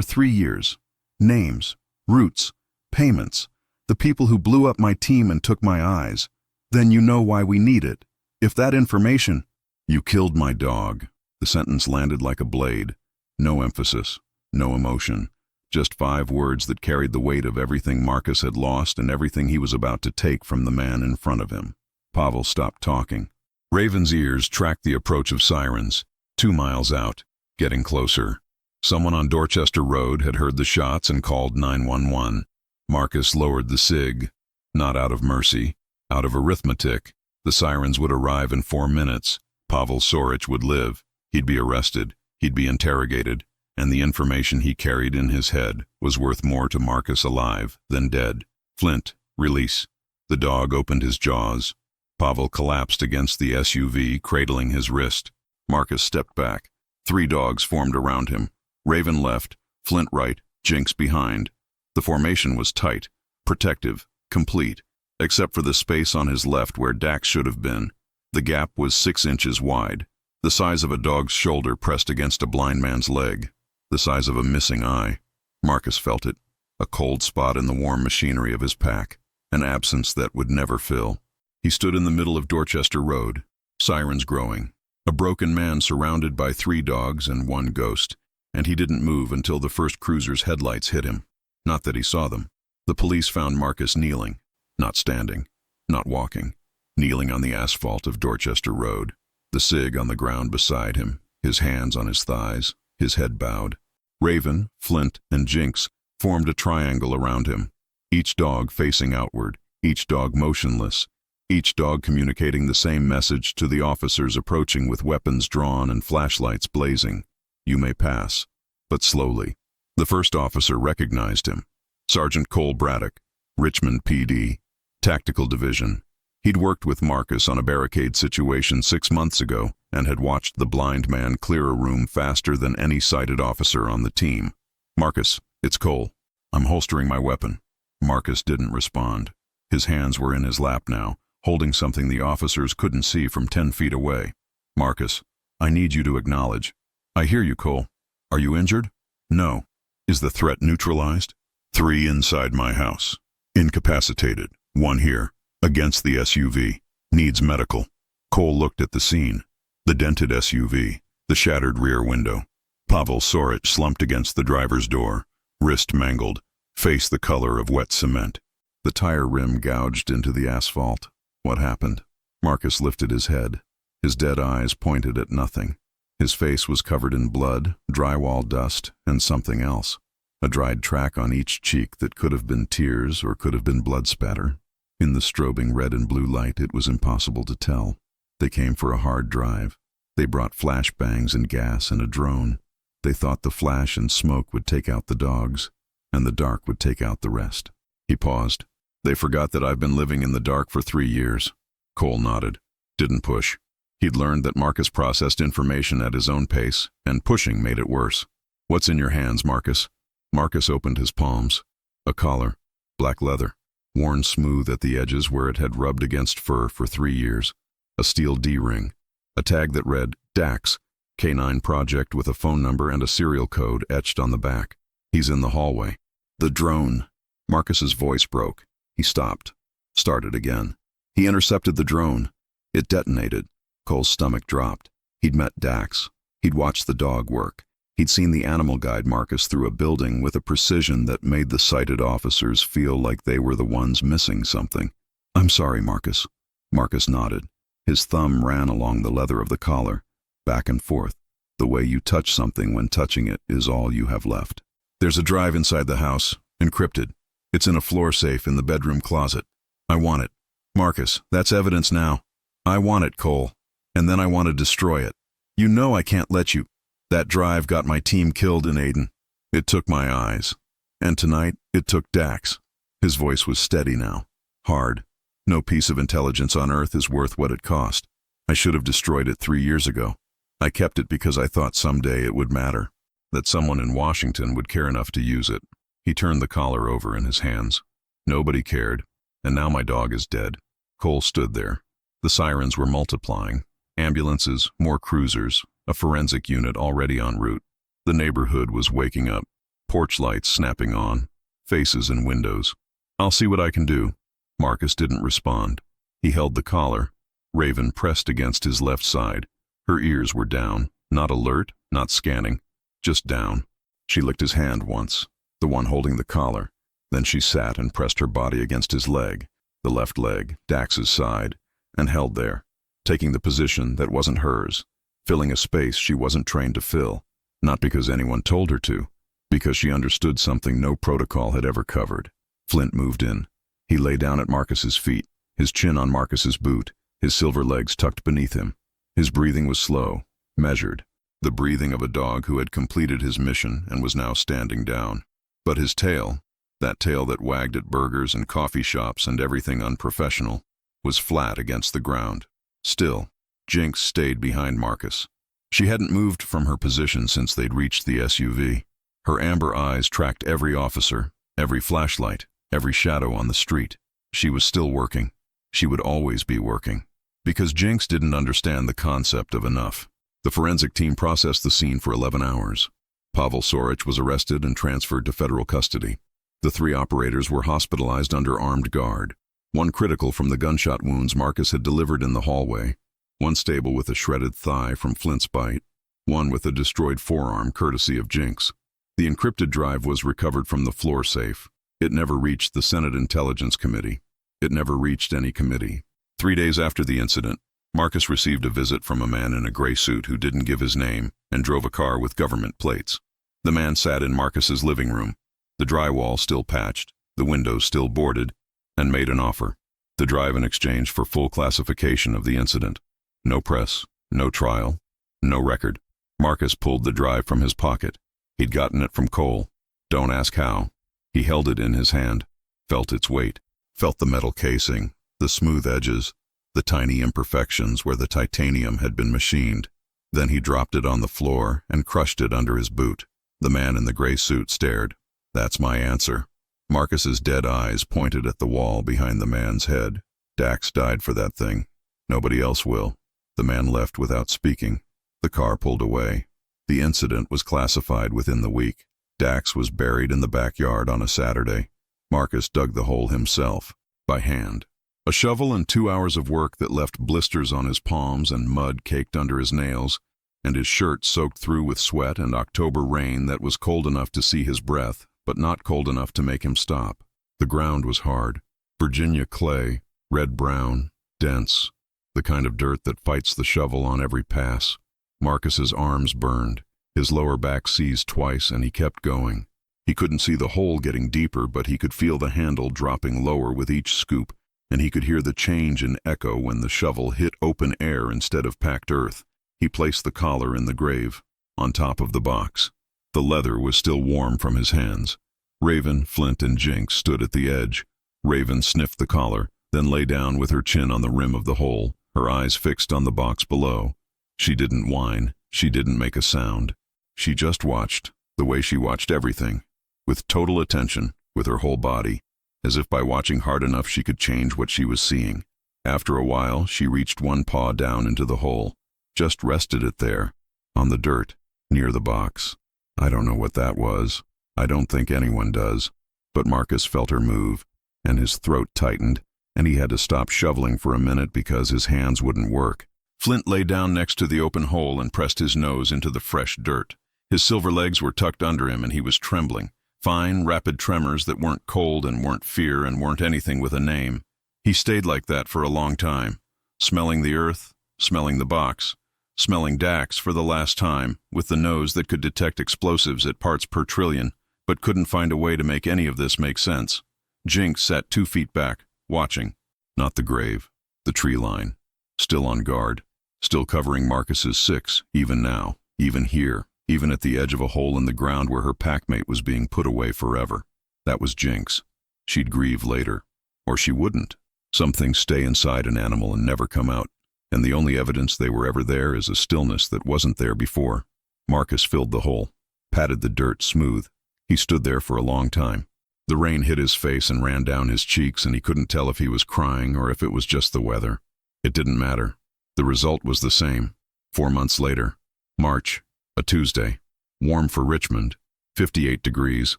3 years. Names, routes, payments, the people who blew up my team and took my eyes. Then you know why we need it. If that information... You killed my dog. The sentence landed like a blade. No emphasis, no emotion. Just 5 words that carried the weight of everything Marcus had lost and everything he was about to take from the man in front of him. Pavel stopped talking. Raven's ears tracked the approach of sirens, 2 miles out, getting closer. Someone on Dorchester Road had heard the shots and called 911. Marcus lowered the SIG, not out of mercy, out of arithmetic. The sirens would arrive in 4 minutes. Pavel Sorich would live. He'd be arrested. He'd be interrogated. And the information he carried in his head was worth more to Marcus alive than dead. Flint, release. The dog opened his jaws. Pavel collapsed against the SUV, cradling his wrist. Marcus stepped back. 3 dogs formed around him. Raven left, Flint right, Jinx behind. The formation was tight, protective, complete, except for the space on his left where Dax should have been. The gap was 6 inches wide, the size of a dog's shoulder pressed against a blind man's leg, the size of a missing eye. Marcus felt it, a cold spot in the warm machinery of his pack, an absence that would never fill. He stood in the middle of Dorchester Road, sirens growing, a broken man surrounded by 3 dogs and 1 ghost, and he didn't move until the first cruiser's headlights hit him. Not that he saw them. The police found Marcus kneeling, not standing, not walking, kneeling on the asphalt of Dorchester Road, the SIG on the ground beside him, his hands on his thighs, his head bowed. Raven, Flint, and Jinx formed a triangle around him, each dog facing outward, each dog motionless, each dog communicating the same message to the officers approaching with weapons drawn and flashlights blazing. You may pass, but slowly. The first officer recognized him. Sergeant Cole Braddock, Richmond PD, Tactical Division. He'd worked with Marcus on a barricade situation 6 months ago and had watched the blind man clear a room faster than any sighted officer on the team. Marcus, it's Cole. I'm holstering my weapon. Marcus didn't respond. His hands were in his lap now, holding something the officers couldn't see from 10 feet away. Marcus, I need you to acknowledge. I hear you, Cole. Are you injured? No. Is the threat neutralized? 3 inside my house. Incapacitated. 1 here. Against the SUV. Needs medical. Cole looked at the scene. The dented SUV. The shattered rear window. Pavel Sorich slumped against the driver's door. Wrist mangled. Face the color of wet cement. The tire rim gouged into the asphalt. What happened? Marcus lifted his head. His dead eyes pointed at nothing. His face was covered in blood, drywall dust, and something else. A dried track on each cheek that could have been tears or could have been blood spatter. In the strobing red and blue light, it was impossible to tell. They came for a hard drive. They brought flashbangs and gas and a drone. They thought the flash and smoke would take out the dogs, and the dark would take out the rest. He paused. They forgot that I've been living in the dark for 3 years. Cole nodded. Didn't push. He'd learned that Marcus processed information at his own pace, and pushing made it worse. What's in your hands, Marcus? Marcus opened his palms. A collar. Black leather. Worn smooth at the edges where it had rubbed against fur for 3 years. A steel D-ring. A tag that read, Dax, K9 Project with a phone number and a serial code etched on the back. He's in the hallway. The drone. Marcus's voice broke. He stopped. Started again. He intercepted the drone. It detonated. Cole's stomach dropped. He'd met Dax. He'd watched the dog work. He'd seen the animal guide Marcus through a building with a precision that made the sighted officers feel like they were the ones missing something. I'm sorry, Marcus. Marcus nodded. His thumb ran along the leather of the collar, back and forth. The way you touch something when touching it is all you have left. There's a drive inside the house, encrypted. It's in a floor safe in the bedroom closet. I want it. Marcus, that's evidence now. I want it, Cole. And then I want to destroy it. You know I can't let you. That drive got my team killed in Aden. It took my eyes. And tonight, it took Dax. His voice was steady now. Hard. No piece of intelligence on earth is worth what it cost. I should have destroyed it 3 years ago. I kept it because I thought someday it would matter. That someone in Washington would care enough to use it. He turned the collar over in his hands. Nobody cared. And now my dog is dead. Cole stood there. The sirens were multiplying. Ambulances, more cruisers, a forensic unit already en route. The neighborhood was waking up. Porch lights snapping on. Faces in windows. I'll see what I can do. Marcus didn't respond. He held the collar. Raven pressed against his left side. Her ears were down. Not alert, not scanning. Just down. She licked his hand once. the one holding the collar. Then she sat and pressed her body against his leg, the left leg, Dax's side, and held there, taking the position that wasn't hers, filling a space she wasn't trained to fill, not because anyone told her to, because she understood something no protocol had ever covered. Flint moved in. He lay down at Marcus's feet, his chin on Marcus's boot, his silver legs tucked beneath him. His breathing was slow, measured, the breathing of a dog who had completed his mission and was now standing down. But his tail, that tail that wagged at burgers and coffee shops and everything unprofessional, was flat against the ground. Still, Jinx stayed behind Marcus. She hadn't moved from her position since they'd reached the SUV. Her amber eyes tracked every officer, every flashlight, every shadow on the street. She was still working. She would always be working. Because Jinx didn't understand the concept of enough. The forensic team processed the scene for 11 hours. Pavel Sorich was arrested and transferred to federal custody. The 3 operators were hospitalized under armed guard. 1 critical from the gunshot wounds Marcus had delivered in the hallway, 1 stable with a shredded thigh from Flint's bite, 1 with a destroyed forearm courtesy of Jinx. The encrypted drive was recovered from the floor safe. It never reached the Senate Intelligence Committee. It never reached any committee. 3 days after the incident, Marcus received a visit from a man in a gray suit who didn't give his name and drove a car with government plates. The man sat in Marcus's living room, the drywall still patched, the windows still boarded, and made an offer. The drive in exchange for full classification of the incident. No press, no trial, no record. Marcus pulled the drive from his pocket. He'd gotten it from Cole. Don't ask how. He held it in his hand, felt its weight, felt the metal casing, the smooth edges, the tiny imperfections where the titanium had been machined. Then he dropped it on the floor and crushed it under his boot. The man in the gray suit stared. That's my answer. Marcus's dead eyes pointed at the wall behind the man's head. Dax died for that thing. Nobody else will. The man left without speaking. The car pulled away. The incident was classified within the week. Dax was buried in the backyard on a Saturday. Marcus dug the hole himself, by hand. A shovel and 2 hours of work that left blisters on his palms and mud caked under his nails, and his shirt soaked through with sweat and October rain that was cold enough to see his breath, but not cold enough to make him stop. The ground was hard. Virginia clay, red-brown, dense, the kind of dirt that fights the shovel on every pass. Marcus's arms burned. His lower back seized twice, and he kept going. He couldn't see the hole getting deeper, but he could feel the handle dropping lower with each scoop, and he could hear the change in echo when the shovel hit open air instead of packed earth. He placed the collar in the grave, on top of the box. The leather was still warm from his hands. Raven, Flint, and Jinx stood at the edge. Raven sniffed the collar, then lay down with her chin on the rim of the hole, her eyes fixed on the box below. She didn't whine. She didn't make a sound. She just watched, the way she watched everything, with total attention, with her whole body, as if by watching hard enough she could change what she was seeing. After a while, she reached one paw down into the hole, just rested it there, on the dirt, near the box. I don't know what that was. I don't think anyone does. But Marcus felt her move, and his throat tightened, and he had to stop shoveling for a minute because his hands wouldn't work. Flint lay down next to the open hole and pressed his nose into the fresh dirt. His silver legs were tucked under him and he was trembling. Fine, rapid tremors that weren't cold and weren't fear and weren't anything with a name. He stayed like that for a long time, smelling the earth, smelling the box, smelling Dax for the last time, with the nose that could detect explosives at parts per trillion, but couldn't find a way to make any of this make sense. Jinx sat 2 feet back, watching. Not the grave, the tree line. Still on guard. Still covering Marcus's 6, even now, even here, even at the edge of a hole in the ground where her packmate was being put away forever. That was Jinx. She'd grieve later. Or she wouldn't. Some things stay inside an animal and never come out, and the only evidence they were ever there is a stillness that wasn't there before. Marcus filled the hole, patted the dirt smooth. He stood there for a long time. The rain hit his face and ran down his cheeks, and he couldn't tell if he was crying or if it was just the weather. It didn't matter. The result was the same. 4 months later, March, a Tuesday, warm for Richmond, 58 degrees,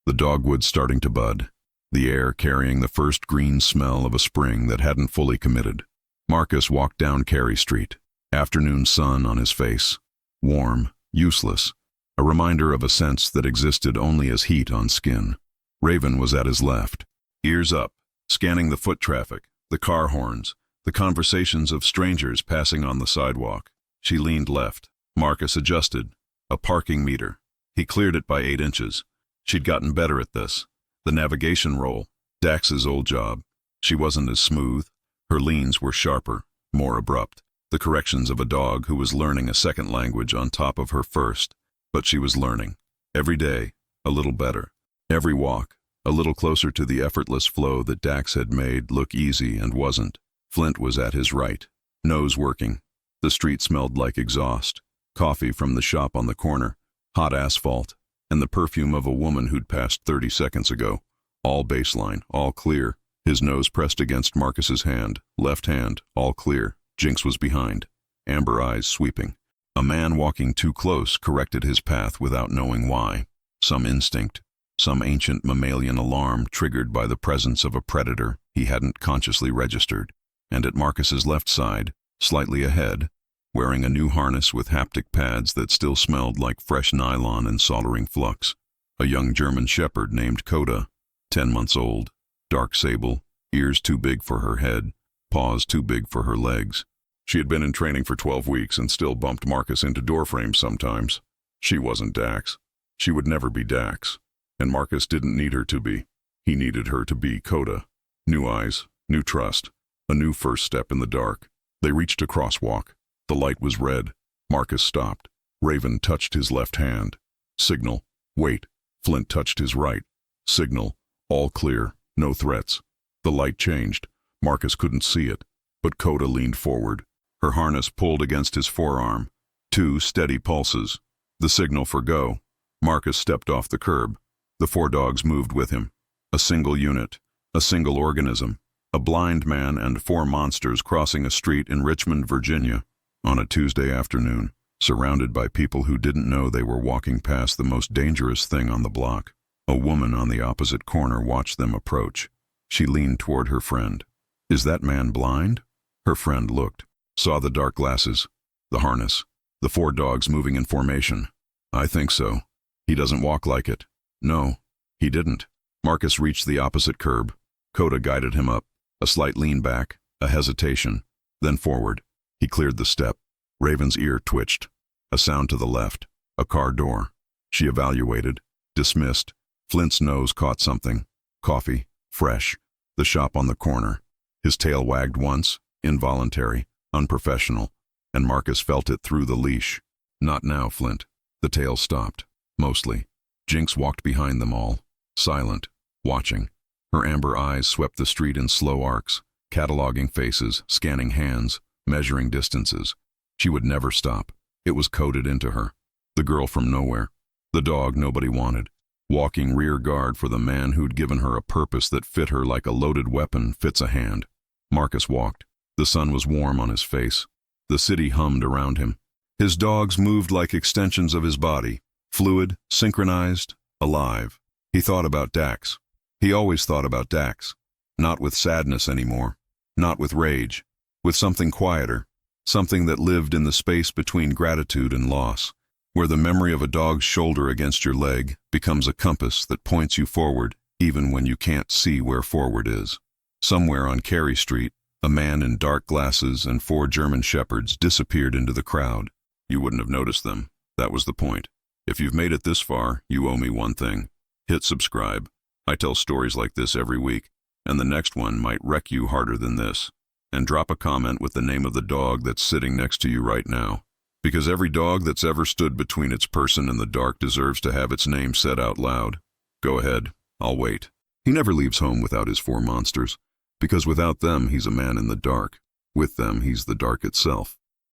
the dogwood starting to bud, the air carrying the first green smell of a spring that hadn't fully committed. Marcus walked down Carey Street, afternoon sun on his face, warm, useless, a reminder of a sense that existed only as heat on skin. Raven was at his left, ears up, scanning the foot traffic, the car horns, the conversations of strangers passing on the sidewalk. She leaned left. Marcus adjusted. A parking meter. He cleared it by 8 inches. She'd gotten better at this. The navigation roll, Dax's old job. She wasn't as smooth. Her leans were sharper, more abrupt. The corrections of a dog who was learning a second language on top of her first. But she was learning. Every day, a little better. Every walk, a little closer to the effortless flow that Dax had made look easy and wasn't. Flint was at his right, nose working. The street smelled like exhaust, coffee from the shop on the corner, hot asphalt, and the perfume of a woman who'd passed 30 seconds ago. All baseline, all clear. His nose pressed against Marcus's hand, left hand, all clear. Jinx was behind, amber eyes sweeping. A man walking too close corrected his path without knowing why. Some instinct, some ancient mammalian alarm triggered by the presence of a predator he hadn't consciously registered. And at Marcus's left side, slightly ahead, wearing a new harness with haptic pads that still smelled like fresh nylon and soldering flux, a young German shepherd named Coda, 10 months old, dark sable, ears too big for her head, paws too big for her legs. She had been in training for 12 weeks and still bumped Marcus into door frames sometimes. She wasn't Dax. She would never be Dax. And Marcus didn't need her to be. He needed her to be Coda. New eyes, new trust, a new first step in the dark. They reached a crosswalk. The light was red. Marcus stopped. Raven touched his left hand. Signal. Wait. Flint touched his right. Signal. All clear. No threats. The light changed. Marcus couldn't see it, but Coda leaned forward. Her harness pulled against his forearm. 2 steady pulses. The signal for go. Marcus stepped off the curb. The 4 dogs moved with him. A single unit. A single organism. A blind man and 4 monsters crossing a street in Richmond, Virginia, on a Tuesday afternoon, surrounded by people who didn't know they were walking past the most dangerous thing on the block. A woman on the opposite corner watched them approach. She leaned toward her friend. Is that man blind? Her friend looked, saw the dark glasses, the harness, the 4 dogs moving in formation. I think so. He doesn't walk like it. No, he didn't. Marcus reached the opposite curb. Coda guided him up. A slight lean back, a hesitation, then forward. He cleared the step. Raven's ear twitched. A sound to the left. A car door. She evaluated. Dismissed. Flint's nose caught something. Coffee. Fresh. The shop on the corner. His tail wagged once. Involuntary. Unprofessional. And Marcus felt it through the leash. Not now, Flint. The tail stopped. Mostly. Jinx walked behind them all. Silent. Watching. Her amber eyes swept the street in slow arcs, cataloging faces, scanning hands, measuring distances. She would never stop. It was coded into her. The girl from nowhere. The dog nobody wanted. Walking rear guard for the man who'd given her a purpose that fit her like a loaded weapon fits a hand. Marcus walked. The sun was warm on his face. The city hummed around him. His dogs moved like extensions of his body, fluid, synchronized, alive. He thought about Dax. He always thought about Dax. Not with sadness anymore. Not with rage. With something quieter. Something that lived in the space between gratitude and loss. Where the memory of a dog's shoulder against your leg becomes a compass that points you forward even when you can't see where forward is. Somewhere on Carey Street, a man in dark glasses and 4 German shepherds disappeared into the crowd. You wouldn't have noticed them. That was the point. If you've made it this far, you owe me one thing. Hit subscribe. I tell stories like this every week, and the next one might wreck you harder than this. And drop a comment with the name of the dog that's sitting next to you right now. Because every dog that's ever stood between its person and the dark deserves to have its name said out loud. Go ahead, I'll wait. He never leaves home without his 4 monsters, because without them he's a man in the dark. With them he's the dark itself.